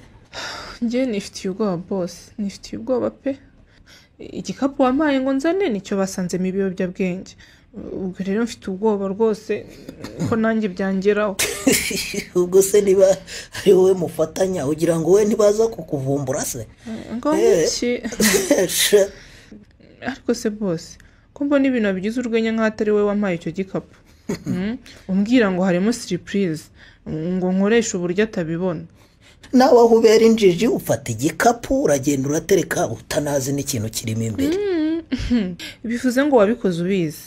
Njye nifitiye ubwoba boss, nifitiye ubwoba pe. Igikapu wampaye ngo nzane nicyo basanzemo ibiyobyabwenge. Ubwo rero mfite ubwoba rwose ko nanjye byangeraho. Ubwo se niba ari wowe mufatanya ugira ngo we ntibaza kukuvumbura se? Ngo iki? Ariko se boss ko mbona ibintu bigize urwenya nkaho atari we wampaye icyo gikapu. Umbwira ngo harimo surprise ngo nkoresha uburyo atabibona. Nawe aho ubera injiji ufata igikapu uragenda uratereka utanazi n'ikintu kirimo imbere. Bivuze ngo wabikoze ubizi.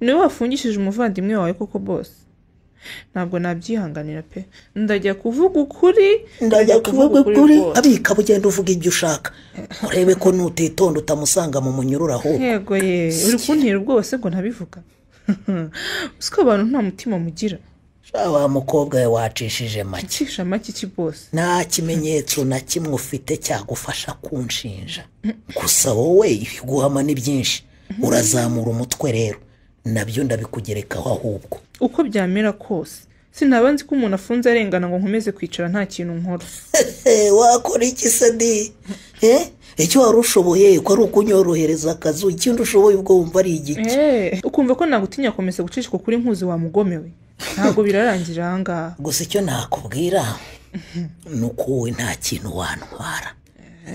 Niwe wafungishije umuvandimwe wawe koko boss. Ntabwo nabyihanganira pe. Ndajya kuvuga ukuri. Abika bugenda uvuga ibyo ushaka. Urebe ko nutitonda utamusanga mu munyurura aho. Yego uri kuntera ubwoba se ngo ntabivuga. Usiko abantu nta mutima mugira. Wa mukobwa we wacishije make. Cisha make iki boss? Nta kimenyetso na kimwe ufite cyagufasha kunshinja. Gusa wowe ibiguhama ni byinshi. Urazamura umutwe rero. Nabyo ndabikugerekaho ahubwo. Uko byamera kose. Sinabanzi ko umuntu afunze arengana ngo nkomeze kwicara nta kintu nkora. Wakora iki se di? Icyo wari ushoboye ko ari ukunyorohereza akazi, ikindi ushoboye ubwo wumva ari igiki. Ukumva ko nagutinya komeza gucishwa kuri nkuzi wa mugomewe. Ntabwo birarangira ahangaha. Gusa icyo nakubwira nuko wowe nta kintu wantwara.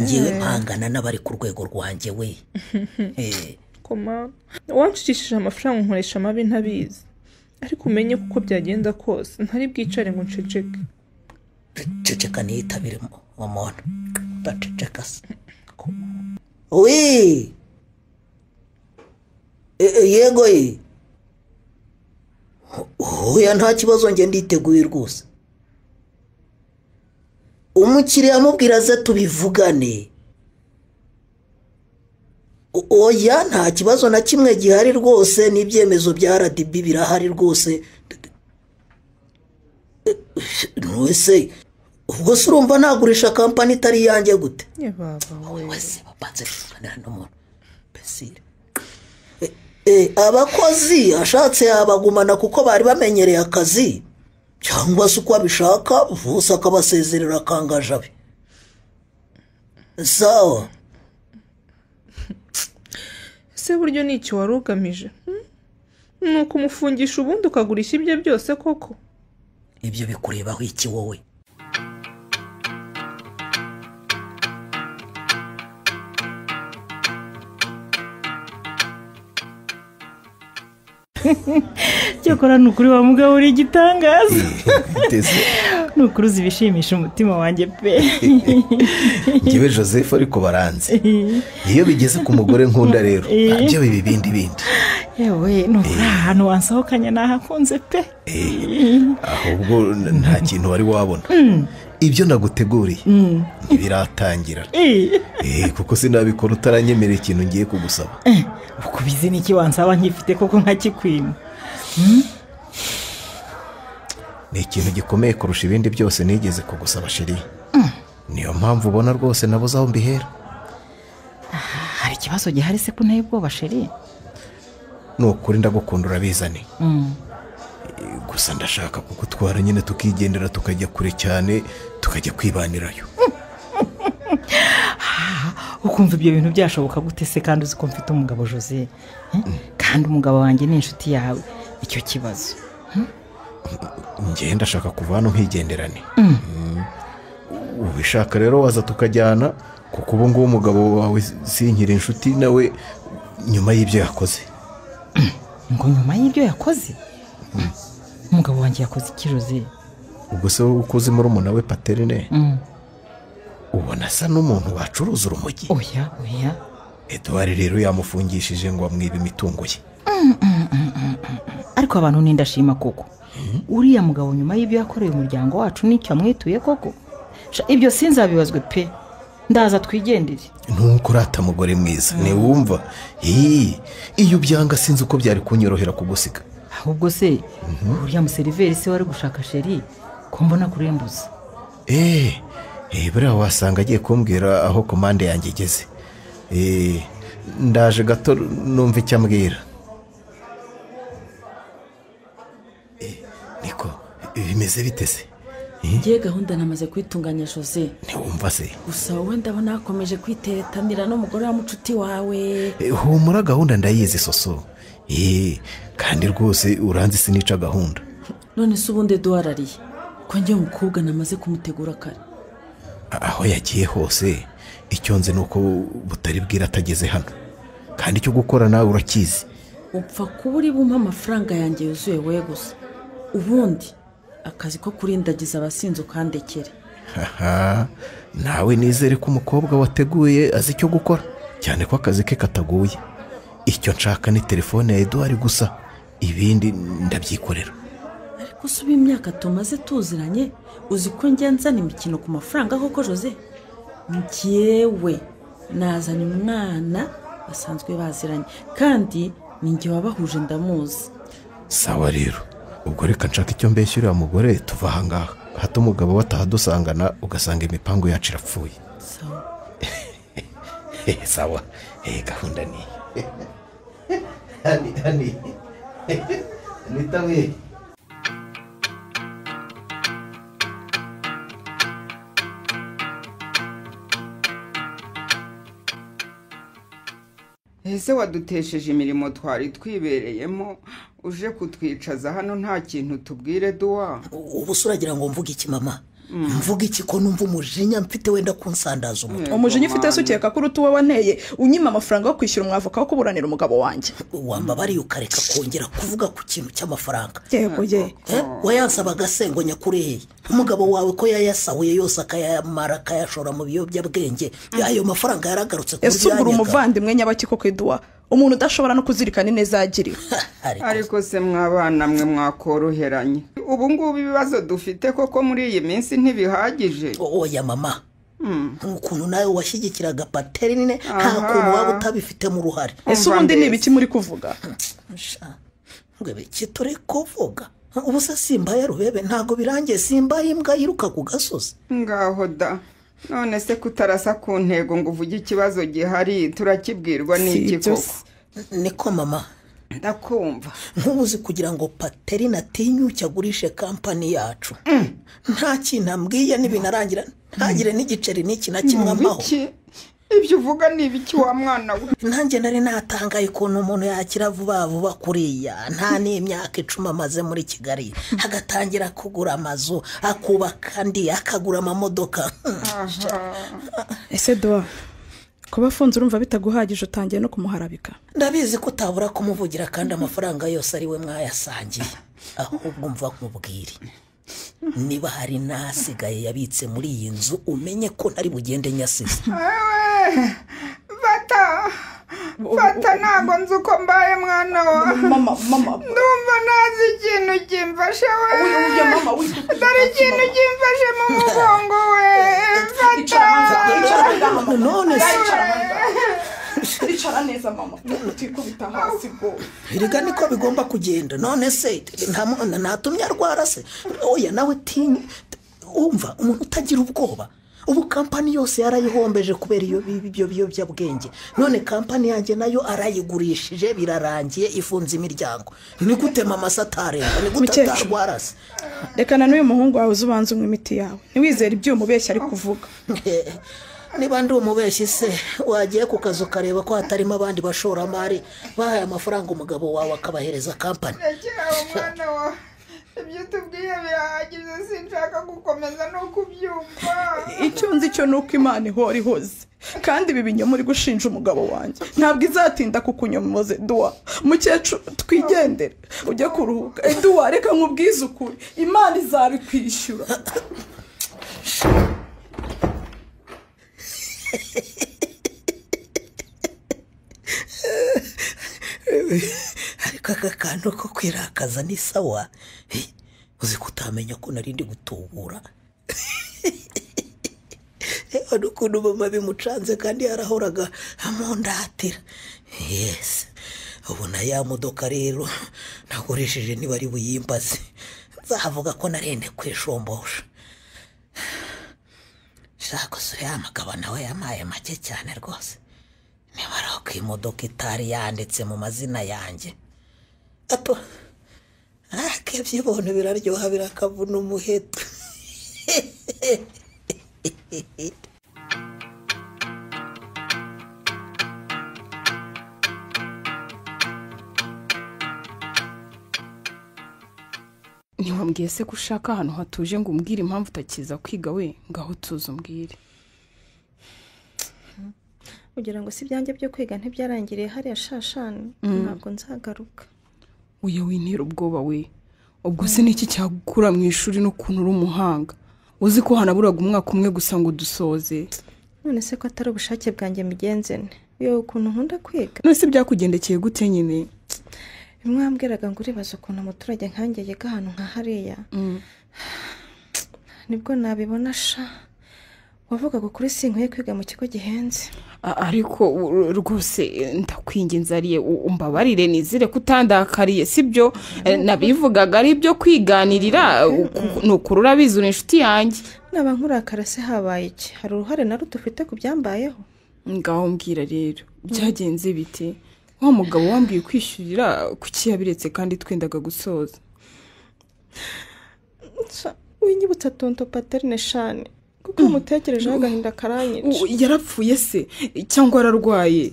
Ngiwe mpangana n'abari ku rwego rwanjye we. Koma wanshishije amafaranga nkoresha amabi ntabizi. Ariko umenye kuko byagenda kose ntari bwicare ngo nceceke. Ceceka niyitabire umuntu. Baceceka se. Oui. Yego ye. Oya nta kibazo nge nditeguye rwose. Umukiriya amubwira ze tubivugane. Oya nta kibazo na kimwe gihari rwose n'ibyemezo bya RDB birahari rwose. Nwese ubwo se urumva nagurisha kampani itari yanjye gute? Baba we wese bapanze kuganira n'umuntu. Besire. Abakozi ashatse yabagumana kuko bari bamenyereye akazi cyangwa se uko abishaka bose akabasezerera kangajabe. Sawa. Se buryo nicyo warugamije. Nuko umufungisha ubundi ukagurisha ibye byose koko. Ibyo bikurebaho iki wowe? Cyokora nukuri wa mugabo uri igitangaza. Nukuri uzi ibishimisha umutima wanjye pe. Ngewe Joseph ariko baranze. Iyo bigeze ku mugore nkunda rero nabyo bibi bindi. Yewe nukuri ahantu wansohokanye nahakunze pe. Ahubwo nta kintu wari wabona. Ibyo naguteguriye biratangira. Kuko sinabikora utaranyemerera ikintu ngiye kugusaba. Uko bizi niki wansaba nkifite koko nkakikwima. Ni ikintu gikomeye kurusha ibindi byose nigeze kugusaba sheri. Niyo mpamvu ubona rwose nabuze aho mbihera. Hari ikibazo gihari se ko nteye ubwoba sheri? Nukuri ndagukunda urabizane. Gusa ndashaka kugutwara nyine tukigendera tukajya kure cyane tukajya kwibanirayo. Ukumva ibyo bintu byashoboka gute se kandi uzi ko mfite umugabo Jose? Kandi umugabo wanjye ni inshuti yawe. Icyo kibazo njye ndashaka kuva hano nkigenderane. Ubishaka rero waza tukajyana kuko ubu ngubu umugabo wawe sinkiri inshuti nawe nyuma y'ibyo yakoze. Ngo nyuma y'ibyo yakoze? umugabo wanjye yakoze ikiroze. ubwo se ukoze muri umuna we Paterine ubona asa n'umuntu wacuruza urumogi? Oya Edouard rero yamufungishije ngo amwibe imitungo ye. Ariko abantu nindashima koko uriya mugabo nyuma y'ibyo yakoreye umuryango wacu n'icyo amwituye koko ibyo sinzabibazwe pe, ndaza twigendere. Nuko urata mugore mwiza ntiwumva iyo byanga sinzi uko byari kunyorohera kugusiga. Ahubwo se uriya museriveri se wari gushaka sheri ko mbona kurembuza. buriya wasanga agiye kumbwira aho komande yanjye igeze. Ndaje gato numva icyo ambwira. Niko bimeze biteze? Ngiye gahunda namaze kwitunganya Jose. Ntiwumva se? Gusa wowe ndabona hakomeje kwiteretanira n'umugore wa mucuti wawe. Humura gahunda ndayizi soso. Kandi rwose uranzi sinica gahunda. None se ubundi duharariye ko njye umukobwa namaze kumutegura kare. Aho yagiye hose icyo nzi nuko butari bwira atageze hano, kandi icyo gukora nawe urakizi. Upfa kuba uri bumpa amafaranga yanjye yuzuye we gusa, ubundi akazi ko kurindagiza abasinzi ukandekere. Nawe nizere ko umukobwa wateguye azi icyo gukora, cyane ko akazi ke kataguye. Icyo nshaka ni telefone ya Edouard gusa, ibindi ndabyikorera. Ariko suba imyaka tumaze tuziranye uzi ko nzana imikino ku mafaranga koko Jose? Njyewe nazanye umwana basanzwe baziranye kandi ninjye wabahuje ndamuzi. Sawa rero, ubwo reka nshaka icyo mbeshyura mugore tuva aha ngaha, hato umugabo watahadusangana ugasanga imipango yacu irapfuye. Sawa. Sawa, gahunda ni hani nitawe. Ese wadutesheje imirimo twari twibereyemo uje kutwicaza hano nta kintu tubwire duwa? Ubu uragira ngo mvuge iki mama? Mvuge iki ko numva umujinya mfite wenda kunsandaza umutwe? Umujinya ufite se ukeka ko urutuwe wanteye unyima amafaranga yo kwishyura umwavoka wo kuburanira umugabo wanjye? Wambabariye ukareka kongera kuvuga ku kintu cy'amafaranga. Yego ye. Wayansabaga se ngo nyakureye umugabo wawe ko yayasahuye yose akayamara akayashora mu biyobyabwenge, ayo mafaranga yaragarutse ku buryo yanyega. Umuvandimwe nyabaki koko Edouard, umuntu udashobora no kuzirikana neza yagiriwe. Ariko se mwabana mwe mwakoroheranye, ubu ngubu ibibazo dufite koko muri iyi minsi ntibihagije? Oya mama, ukuntu nawe washyigikiraga Paterine nta kuntu waba utabifitemo uruhare. Ese ubundi ni ibiki muri kuvuga? Ngwebe iki turi kuvuga? Ubu se simbaye rubebe ntago birangiye, simbaye imbwa yiruka ku gasozi. Ngaho da, none se kutarasa ku ntego ngo uvuge ikibazo gihari turakibwirwa n'iki koko? Niko mama, ndakumva. Nkubuzi kugira ngo Paterine atinyuke agurishe kampani yacu, nta kintu ambwiye n'ibinarangira ntagire n'igiceri n'iki na kimwe amaho. Ibyo uvuga ni ibiki wa mwana we? Nanjye nari natangaye ukuntu umuntu yakira vuba vuba kuriya, nta n'imyaka 10 amaze muri Kigali agatangira kugura amazu, akubaka andi, akagura amamodoka. Ese Edouard, kuba afunze urumva bitaguhagije utangiye no kumuharabika? Ndabizi ko utabura kumuvugira kandi amafaranga yose ari we mwayasangiye, ahubwo mva nkubwire niba hari nasigaye yabitse muri iyi nzu umenye ko ntari bugende nyasize. Fata ntago nzi uko mbaye mwana wa mama. Ndumva nazi ikintu kimfashe we. Dore ikintu kimfashe mu mugongo we. Fata. None Icara neza mama, utikubita hasi bwo. Iriga niko bigomba kugenda. None se ntatumye arwara se? Oya nawe tinyi. Umva umuntu utagira ubwoba. Ubu kampani yose yarayihombeje kubera iyo biyobyabwenge. None kampani yanjye nayo arayigurishije birarangiye ifunze imiryango. Ni gute mama satarenga? Ni gute atarwara se? Reka na n'uyu muhungu wawe uzubanza umwe imiti yawe. Ntiwizere ibyo umubeshya ari kuvuga. Niba ndi umubeshyi se wagiye ku kazu kareba ko hatarimo abandi bashoramari bahaye amafaranga umugabo wawe akabahereza kampani. Mwana wa ibyo tubwiye birahagize, sinshaka gukomeza no kubyumva. Icyo nzi cyo nuko Imana ihora ihoze kandi ibi binyoma uri gushinja umugabo wanjye ntabwo izatinda kukunyomoze duwa mukecuru twigendere ujye kuruhuka duwa reka nkubwize ukuri imana izabikwishyura. ariko aka kantu ko kwirakaza ni sawa uzi kutamenya ko narindi gutubura hari ukuntu mama bimucanze kandi yarahoraga amundatira. Yes, ubu na ya modoka rero nakoresheje niba ari buyimbaze nzavuga ko narende kwishombosha. shaka se ya magabo nawe yamaye make cyane rwose. niba ari ko imodoka itari yanditse mu mazina yanjye ato akebye ibintu biraryoha birakavuna umuheto. ntiwambwiye se ko ushaka ahantu hatuje ngo umbwire impamvu utakiza kwiga we ngaho tuzi umbwire. kugira ngo si ibyanjye byo kwiga ntibyarangiriye hariya shashani ntabwo nzagaruka. uya wintera ubwoba we ubwo se niki cyagukura mu ishuri n'ukuntu uri umuhanga uzi ko hanaburaga umwaka umwe gusa ngo dusoze. none se ko atari ubushake bwanjye migenzene yewe ukuntu nkunda kwiga. none se byakugendekeye gute nyine? bimwe wambwiraga ngo uribaza ukuntu umuturage nkanjye yiga ahantu nka hariya nibwo nabibona sha. wavugaga kuri sinkwiye kwiga mu kigo gihenze. ariko rwose ndakwinginze ariye umbabarire nizire kutandakariye sibyo nabivugaga ari byo kwiganirira nukuri urabizura inshuti yanjye. naba nkurakara se habaye iki? hari uruhare na ruto ufite ku byambayeho? ngaho mbwira rero byagenze bite? wa mugabo wambwiye kwishyurira kuki yabiretse kandi twendaga gusoza? winyibutsa tonto paterne shane kuko umutekerejeho agahinda karanyica. yarapfuye se cyangwa ararwaye?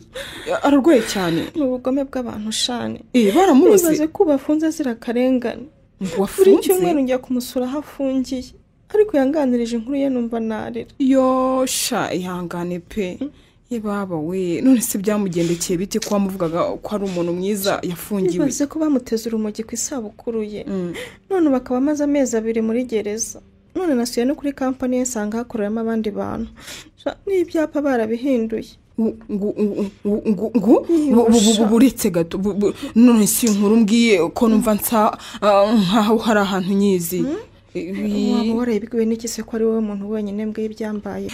ararwaye cyane. ni ubugome bw'abantu shane. baramuzi. bibaze ko bafunze azira akarengane. buri cyumweru njya kumusura aho afungiye ariko yanganirije inkuru ye numva narira. yosha ihangane pe baba we none se byamugendekeye bite ko wamuvugaga ko ari umuntu mwiza yafungiwe? bibaze ko bamuteze urumogi ku isabukuru ye none bakaba amaze amezi 2 muri gereza. none nasuye no kuri kampani ye nsanga hakoreramo abandi bantu n'ibyapa barabihinduye. buretse gato none si inkuru mbwiye ko numva nsa nkaho hari ahantu nyizi. waba warabibwiwe n'iki se ko ari wowe muntu wenyine mbwiye ibyambaye?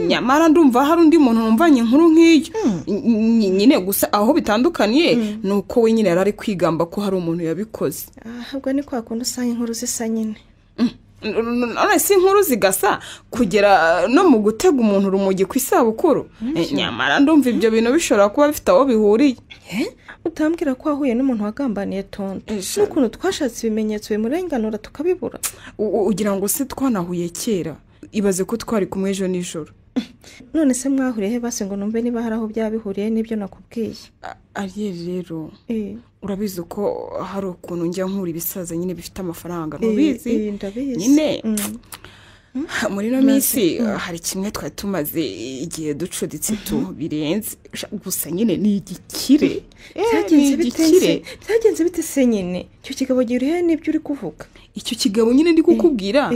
nyamara ndumva hari undi muntu numvanye inkuru nk'iyo nyine gusa aho bitandukaniye ni uko we nyine yari ari kwigamba ko hari umuntu yabikoze. ahubwo ni kwa kundi usanga inkuru zisa nyine. none si inkuru zigasa kugera no mu gutega umuntu urumogi ku isabukuru. nyamara ndumva ibyo bintu bishobora kuba bifite aho bihuriye. utambwira ko wahuye n'umuntu wagambaniye tonto n'ukuntu twashatse ibimenyetso bimurenganura tukabibura? ugira ngo se twanahuye kera? ibaze ko twari kumwe ejo nijoro. none se mwahuriye he base ngo numve niba hari aho byaba bihuriye n'ibyo nakubwiye? ariye rero urabizi ko hari ukuntu njya nkura ibisaza nyine bifite amafaranga ntubizi nyine muri no minsi hari kimwe twari tumaze igihe ducuditse birenze gusa nyine ni igikire. byagenze bite se nyine? icyo kigabo girihe n'ibyo uri kuvuga? icyo kigabo nyine ndi kukubwira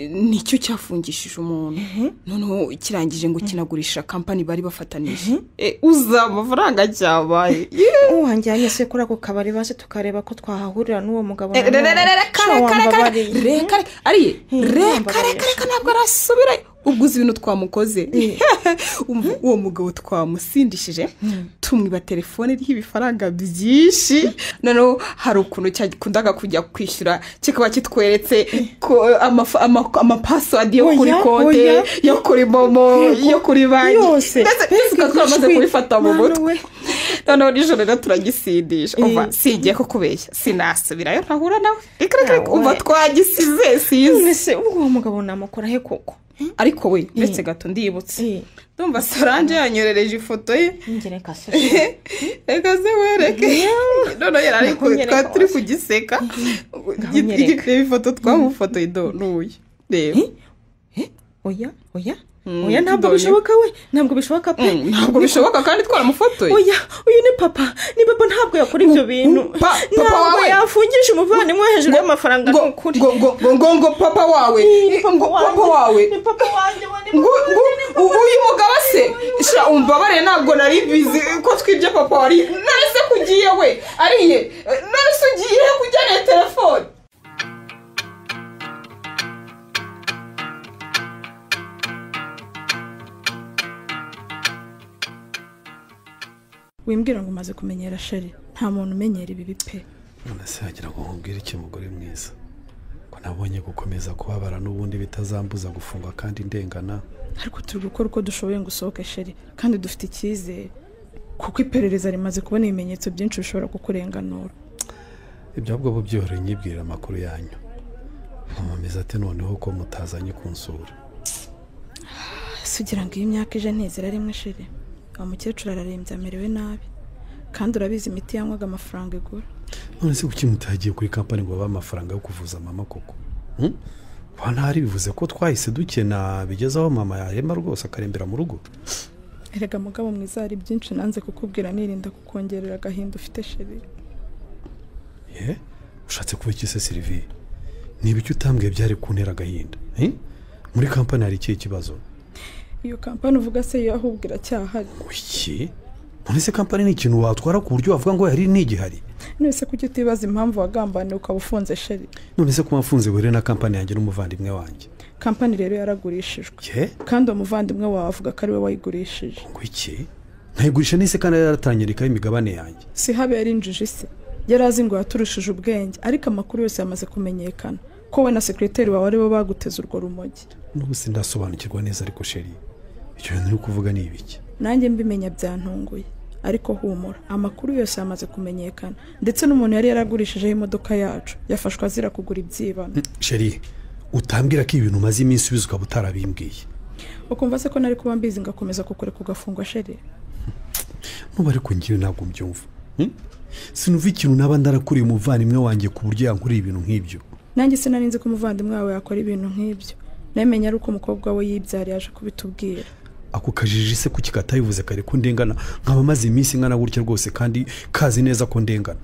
nicyo cyafungishije umuntu noneho kirangije ngo kinagurisha kampani bari bafatanije. uza amafaranga cyabaye wanjyanye se kuri ako kabari base tukareba ko twahahurira n'uwo mugabo. reka ntabwo arasubirayo. ubwo uzi ibintu twamukoze uwo mugabo twamusindishije tumwiba telefone iriho ibifaranga byinshi. noneho hari ukuntu cyakundaga kujya kwishyura kikaba kitweretse amapasiwadi yo kuri konte yo kuri momo yo kuri banki yose twamaze kubifata mu mutwe. noneho nijoro rero turagisindisha. umva sigiye ko kubeshya sinasubirayo ntahura nawe. reka umva twagisize sinzi. uwo mugabo namukora he koko? ariko we ndetse gato ndibutse ndumva Solange yanyorereje ifoto ye. reka se wereke none yari ariko turi kugiseka. reba ifoto twamufotoye n'uyu reba oya ntabwo bishoboka we ntabwo bishoboka pe ntabwo bishoboka kandi twaramufotoye oya uyu ni papa ntabwo yakora ibyo bintu ntabwo yafungisha umuvandimwe hejuru y'amafaranga n'ukuri ngo papa wawe uyu mugabo se sha umbabare ntabwo nari bizi ko twibye papa wari nahise kugiye we ariye nahise ugiye kujyana telefone. wimbwira ngo umaze kumenyera sheri nta muntu umenyera ibi pe. none se wagira ngo nkubwire iki mugore mwiza ko nabonye gukomeza kubabara n'ubundi bitazambuza gufungwa kandi ndengana. ariko turi gukora uko dushoboye ngo usohoke sheri kandi dufite icyizere kuko iperereza rimaze kubona ibimenyetso byinshi bishobora kukurenganura. ibyo ahubwo byoroheye nyibwira amakuru yanyu. mama meze ate noneho ko mutazanye kunsura? sugira ngo iyi myaka ije ntizira rimwe sheri. umukecuru ararembye amerewe nabi kandi urabizi imiti yanywaga amafaranga igura. none se kuki mutagiye kuri kampani ngo babe amafaranga yo kuvuza mama koko? ntari bivuze ko twahise dukena bigezaho mama yaremba rwose akarembera mu rugo. erega mugabo mwiza hari byinshi nanze kukubwira nirinda kukongerera agahinda ufite sheri. ushatse kuba iki se Sylvie? niba icyo utambwiye byari kuntera agahinda. muri kampani hari ikihe kibazo? iyo kampani uvuga se yo ahubwira cyahari. iki none se kampani ni ikintu watwara ku buryo wavuga ngo yari nigihari? none se kuki utibaza impamvu wagambaniye ukaba ufunze sheri? none se kuba mfunze buri na kampani yanjye n'umuvandimwe wanjye. kampani rero yaragurishijwe kandi umuvandimwe wawe avuga ko ari we wayigurishije. ngo iki? ntayigurisha nise kandi yaratangirikaho imigabane yanjye. si habe yari injiji se yari azi ngo yaturushije ubwenge ariko amakuru yose yamaze kumenyekana ko we na sekreteri wawe aribo baguteza urwo rumogi. n'ubu sindasobanukirwa neza ariko sheri icyo bintu uri kuvuga ni ibiki? nanjye mbimenya byantunguye ariko humura amakuru yose yamaze kumenyekana ndetse n'umuntu yari yaragurishijeho imodoka yacu yafashwe azira kugura ibyibano. sheri utambwira ko ibintu umaze iminsi ubizi ukaba utarabimbwiye. ukumva se ko nari kuba mbizi ngakomeza kukureka ugafungwa sheri? nuba ariko ngiye ntabwo mbyumva. sinumva ikintu naba ndarakuriye umuvandimwe wanjye ku buryo yankuriye ibintu nk'ibyo. nanjye sinarinzi ko umuvandimwe wawe yakora ibintu nk'ibyo. namenye ari uko umukobwa we yibyara yaje kubitubwira. ako kajiji se kuki katayivuze kare ko ndengana nkaba maze iminsi ngana gutya rwose kandi kazi neza ko ndengana.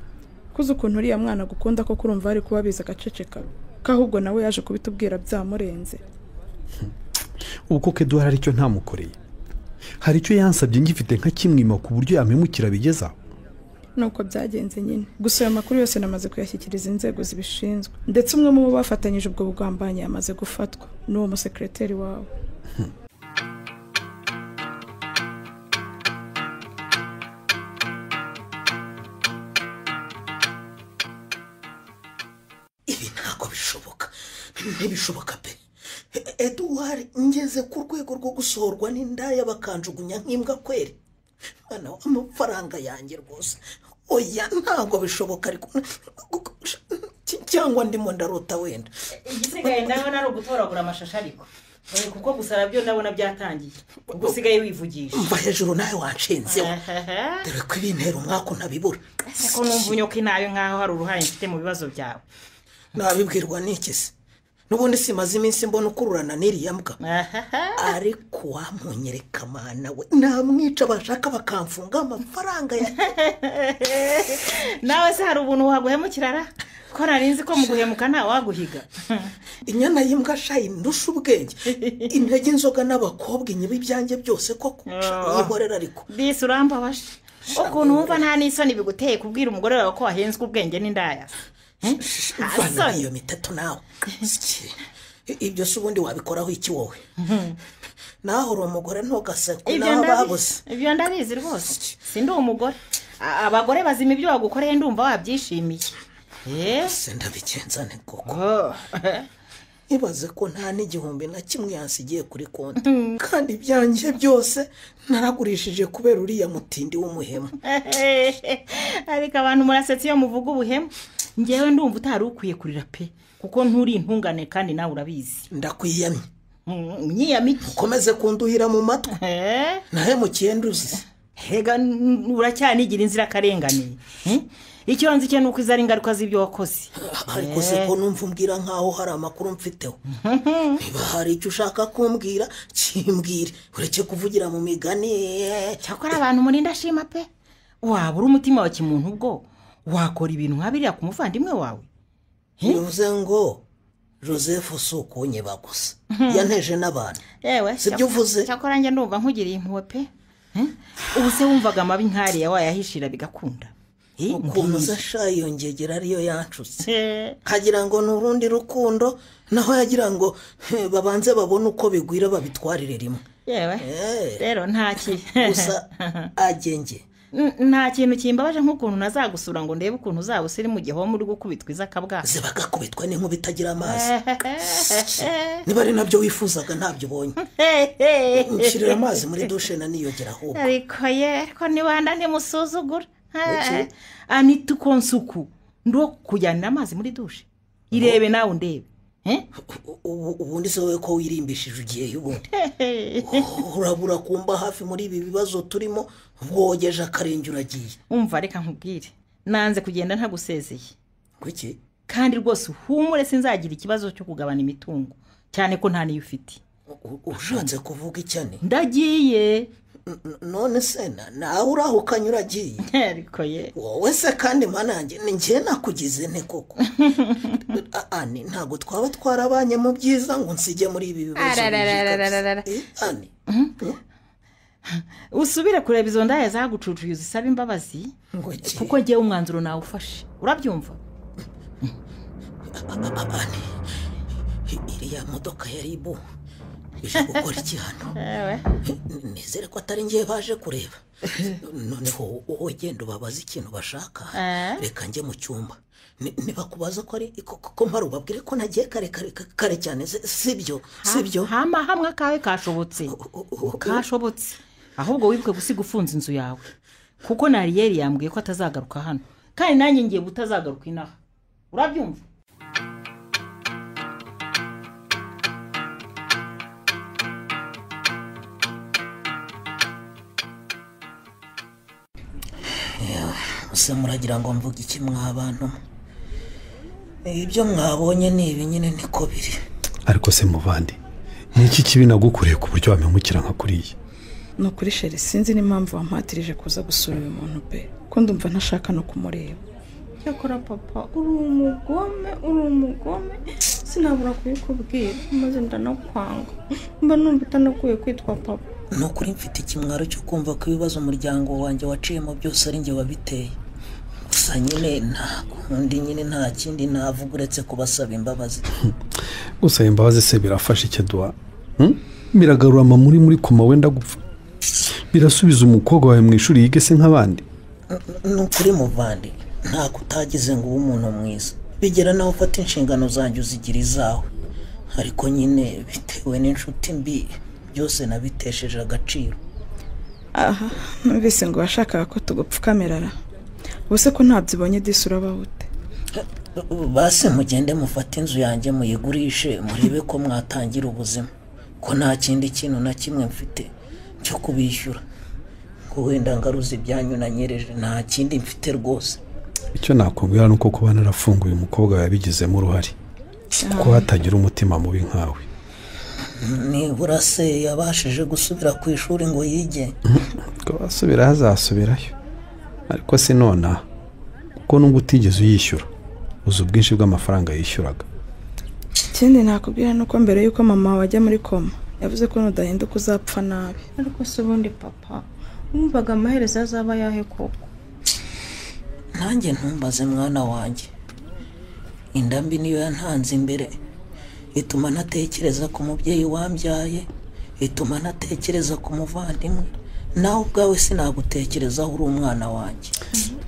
kuzi ukuntu uriya mwana gukunda ko kurumva ari kuba biza agaceceka ko ahubwo nawe yaje kubitubwira byamurenze. ubu koko Edouard hari icyo ntamukoreye? hari icyo yansabye ngifite nka kimwima ku buryo yampemukira bigezaho? nuko byagenze nyine gusa ayo makuru yose namaze kuyashyikiriza inzego zibishinzwe ndetse umwe mu bo bafatanyije ubwo bugambanyi yamaze gufatwa n'uwo musekreteri wawe. ibi ntabwo bishoboka ntibishoboka pe. Edouard ngeze ku rwego rwo gusohorwa n'indaya bakanjugunya nk'imbwa kweri? mwana w'amafaranga yanjye rwose oya ntabwo bishoboka ariko cyangwa ndimo ndarota wenda. igisigaye ndabona ari ugutoragura amashashi ariko kuko gusara byo ndabona byatangiye usigaye wivugisha. mva hejuru nawe wanshinzeho dore ko ibintera umwaka ntabibura. ese ko numva unyoka nayo nkaho hari uruhare mfite mu bibazo byawe. nabibwirwa n'iki se? n'ubundi simaze iminsi mbona ukururana n'iriya mbwa. ariko wamunyereka mana we namwica bashaka bakamfunga amafaranga ya nawe se hari ubuntu waguhemukira ra ko narinzi ko mu guhemuka nta waguhiga. inyana y'imbwa shayi ndusha ubwenge intege inzoga n'abakobwa inyiba ibyanjye byose koko yihorera ariko bisi urambabaje ukuntu wumva nta n'isoni biguteye kubwira umugore wawe ko wahenzwe ubwenge n'indaya. vana iyo miteto nawe ibyo se ubundi wabikoraho iki wowe? naho uri umugore ntugaseko naho babuze. ibyo ndabizi rwose sindi umugore. abagore bazima ibyo wagukoreye ndumva wabyishimiye. se ndabikenzane koko ibaze ko nta n'igihumbi na kimwe yansigiye kuri konti kandi ibyanjye byose naragurishije kubera uriya mutindi w'umuhemu. ariko abantu murasetse iyo muvuga ubuhemu ngewe ndumva utari ukwiye kurira pe kuko nturi intungane kandi nawe urabizi. ndakwiyamye unyiyamye ukomeze kunduhira mu matwi nahemukiye nduzi. hega uracyanigira inzirakarengane icyo nzi cyo nuko izari ingaruka z'ibyo wakoze ariko se ko numva umbwira nkaho hari amakuru mfiteho niba hari icyo ushaka kumbwira kimbwire ureke kuvugira mu migani cyakora abantu muri ndashima pe wabura umutima wa kimuntu ubwo wakora ibintu nk'abiriya ku muvandimwe wawe bivuze ngo Joseph Sukunye bagusa yanteje n'abantu yewe sibyo uvuze cyakora njye ndumva nkugiriye impuhwe pe ubu se wumvaga amabi nk'ariya wayahishira bigakunda ukuntu zashaye yongegera ariyo yancutse kagira ngo ni urundi rukundo naho yagira ngo babanze babone uko bigwira babitwarire rimwe yewe rero ntaki gusa agenge nta kintu kimbabaje nk'ukuntu nazagusura ngo ndebe ukuntu uzaba usiri mu gihe muri gukubitwa izakabwa zibagakubitwa n'inkuba itagira amazi niba ari nabyo wifuzaga ntabyo ubonye nshyirira amazi muri dushe na niyogera ahubwo ariko ko niwanda ntimusuzugura anita ukonsuku ndo kujyanira amazi muri dushe irebe nawe ndebe ubundi se wowe ko wirimbishije ugiye y'ubundi urabura kumba hafi muri ibi bibazo turimo wogeje akarenge uragiye umva reka nkubwire nanze kugenda ntagusezeye kuki kandi rwose uhumure sinzagira ikibazo cyo kugabana imitungo cyane ko nta niyo ufite ushatse kuvuga icyane ndagiye none se nawe urahukanye uragiye ariko wowe se kandi manange ni njye nakugize nte koko ani ntabwo twaba twarabanye mu byiza ngo nsige muri ibi bibazo ani usubire kureba izo ndaya zagucucuye uzisaba imbabazi kuko ngewe umwanzuro nawe ufashe urabyumva ani iriya modoka ya ribu ije gukora iki hano nizere ko atari ngiye baje kureba noneho wowe genda ubabaze ikintu bashaka reka njye mu cyumba nibakubaza ko ari ko mpari ubabwire ko nagiye kare cyane sibyo hamwe akawe kashobotse ahubwo wibuke gusiga ufunze inzu yawe kuko nariyeri yambwiye ko atazagaruka hano kandi nanjye ngiye butazagaruka inaha urabyumva ese muragira ngo mvuge iki mwabantu ibyo mwabonye ni ibi nyine niko biri ariko se muvandi ni iki kibi nagukuriye ku buryo wamemukira nka kuriya ni ukuri sheri sinzi n'impamvu wampatirije kuza gusura uyu muntu pe ko ndumva ntashaka no kumureba cyakora papa uri umugome sinabura kubikubwira maze ndanakwanga mba numva utanakuye kwitwa papa ni ukuri mfite ikimwaro cyo kumva ko ibibazo umuryango wanjye waciyemo byose ari njye wabiteye gusa nyine nta kindi navuga uretse kubasaba imbabazi gusaba imbabazi se birafasha icyo duha biragarura muri koma wenda gupfa birasubiza umukobwa wawe mu ishuri yige se nk'abandi ni ukuri muvandi ntabwo utagize ngo ube umuntu mwiza bigera nawe ufata inshingano zanjye uzigira izawe ariko nyine bitewe n'inshuti mbi byose nabitesheje agaciro aha numvise ngo washakaga ko tugupfukamirara ubuse ko ntabyo ubonye disi urabawute basi mugende mufate inzu yanjye muyigurishe murebe ko mwatangira ubuzima ko nta kindi kintu na kimwe mfite cyo kubishyura ngo wenda ngaruze ibyanyu nanyereje nta kindi mfite rwose icyo nakubwira ni uko kuba narafunguye umukobwa yabigizemo uruhare ko hatagira umutima mubi nkawe nibura se yabashije gusubira ku ishuri ngo yige ko asubira hazasubirayo ariko se nonaha kuko nubwo utigeze uyishyura uzi ubwinshi bw'amafaranga yishyuraga ikindi nakubwira ni uko mbere y'uko mama wawe ajya muri koma yavuze ko nudahinduka uzapfa nabi ariko se ubundi papa wumvaga amaherezo azaba yahe koko nanjye ntumbaze mwana wanjye indambi niyo yantanze imbere ituma natekereza ku mubyeyi wambyaye ituma natekereza ku muvandimwe nawe ubwawe sinagutekerezaho uri umwana wanjye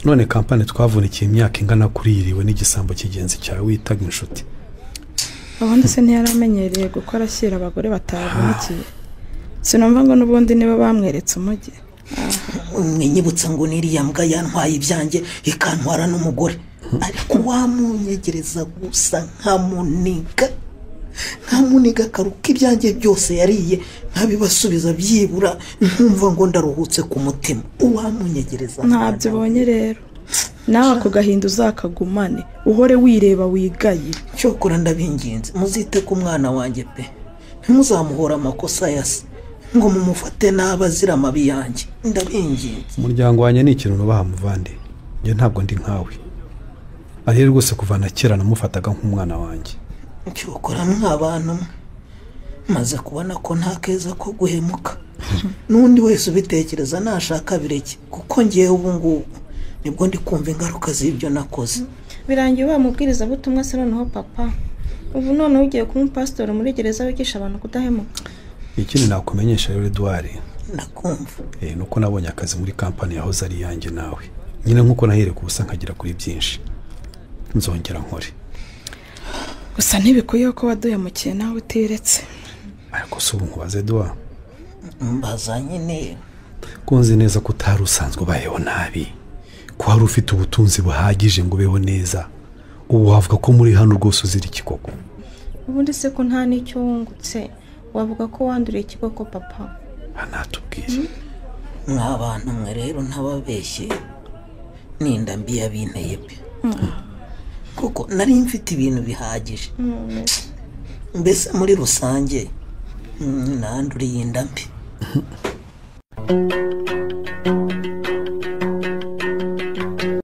none kampani twavunikiye imyaka ingana kuri yiriwe n'igisambo cy'ingenzi cyawe witaga inshuti ubundi se ntiyaramenyereye gukora ashyira abagore batavunikiye sinumva ngo n'ubundi nibo bamweretse umujyi mwinyibutsa ngo n'iriya mbwa yantwaye ibyanjye ikantwara n'umugore ariko wamunyegereza gusa nkamuniga nta muniga akaruka ibyanjye byose yariye ntabibasubiza byibura nkumva ngo ndaruhutse ku mutima uwamunyegereza ntabyo ubonye rero nawe ako gahinda uzakagumane uhore wireba wigaye cyokora ndabinginze muzite ku mwana wanjye pe ntimuzamuhora amakosa yase ngo mumufate n'abazira amabi yanjye ndabinginze. umuryango wanjye ni ikintu nubaha muvandi njye ntabwo ndi nkawe ari rwose kuva na kera namufataga nk'umwana wanjye. cyokora mw'abantu maze kubona ko nta keza ko guhemuka n'undi wese ubitekereza nashaka bireke kuko ngiye ubu ngubu nibwo ndi kumva ingaruka z'ibyo nakoze. birangiye wamubwiriza butumwa se noneho papa ubu noneho ugiye kuba umupasitori muri gereza wigisha abantu kudahemuka. ikindi nakumenyesha rero Edouard ndakumva nuko nabonye akazi muri kampani yahoze ari yanjye nawe nyine nkuko nahereye kubusa nkagira kuri byinshi nzongera nkore. gusa ntibikuye ko waduhemukiye nawe utiretse. ariko se ubu nkubaze Edouard mbaza nyine ko nzi neza ko utari usanzwe ubayeho nabi ko wari ufite ubutunzi buhagije ngo ubeho neza ubu wavuga ko muri hano rwose uzira ikikoko. ubundi se ko nta n'icyo wungutse wavuga ko wanduriye ikikoko papa. natubwire mw'abantu mwe rero ntababeshye ninda mbi yabinteye pe kuko nari mfite ibintu bihagije mbese muri rusange nanduriye inda mbi.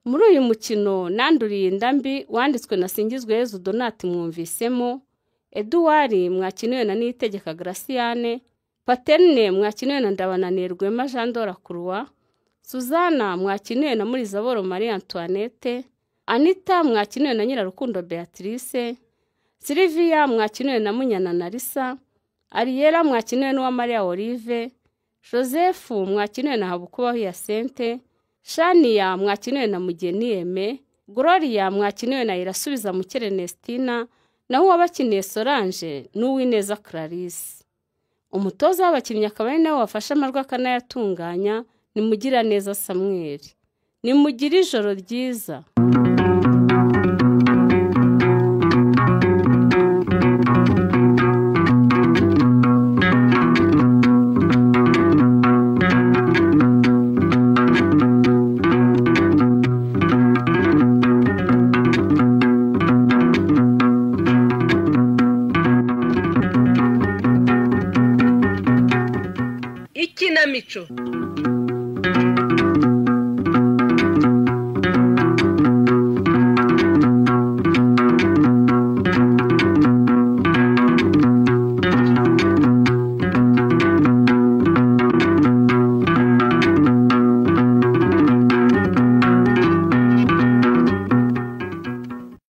muri uyu mukino nanduriye inda mbi wanditswe na Singizweyezu Donati mwumvisemo Edouard mwakiniwe na Niyitegeka Graciane, Paterne mwakiniwe na Ndabananiye Rwema Jean Dora Croix, Suzana mwakiniwe na Murizaboro Marie Antoinette, Anita mwakiniwe na Nyirarukundo Beatrice, Sylvia mwakiniwe na Munyana Narisa, Ariela mwakiniwe n'uwa Maria Olive, Joseph mwakiniwe na Habukubaho Hyacinthe, Shania mwakiniwe na Mugeni Aime, Gloria mwakiniwe na Irasubiza Mukere Nestina, naho uwabakiniye Solange n'Uwineza Clarisse. umutoza w'abakinnyi akaba ari nawe wafashe amajwi akanayatunganya ni Mugiraneza Samuel. ni mugire ijoro ryiza. Ikinamico.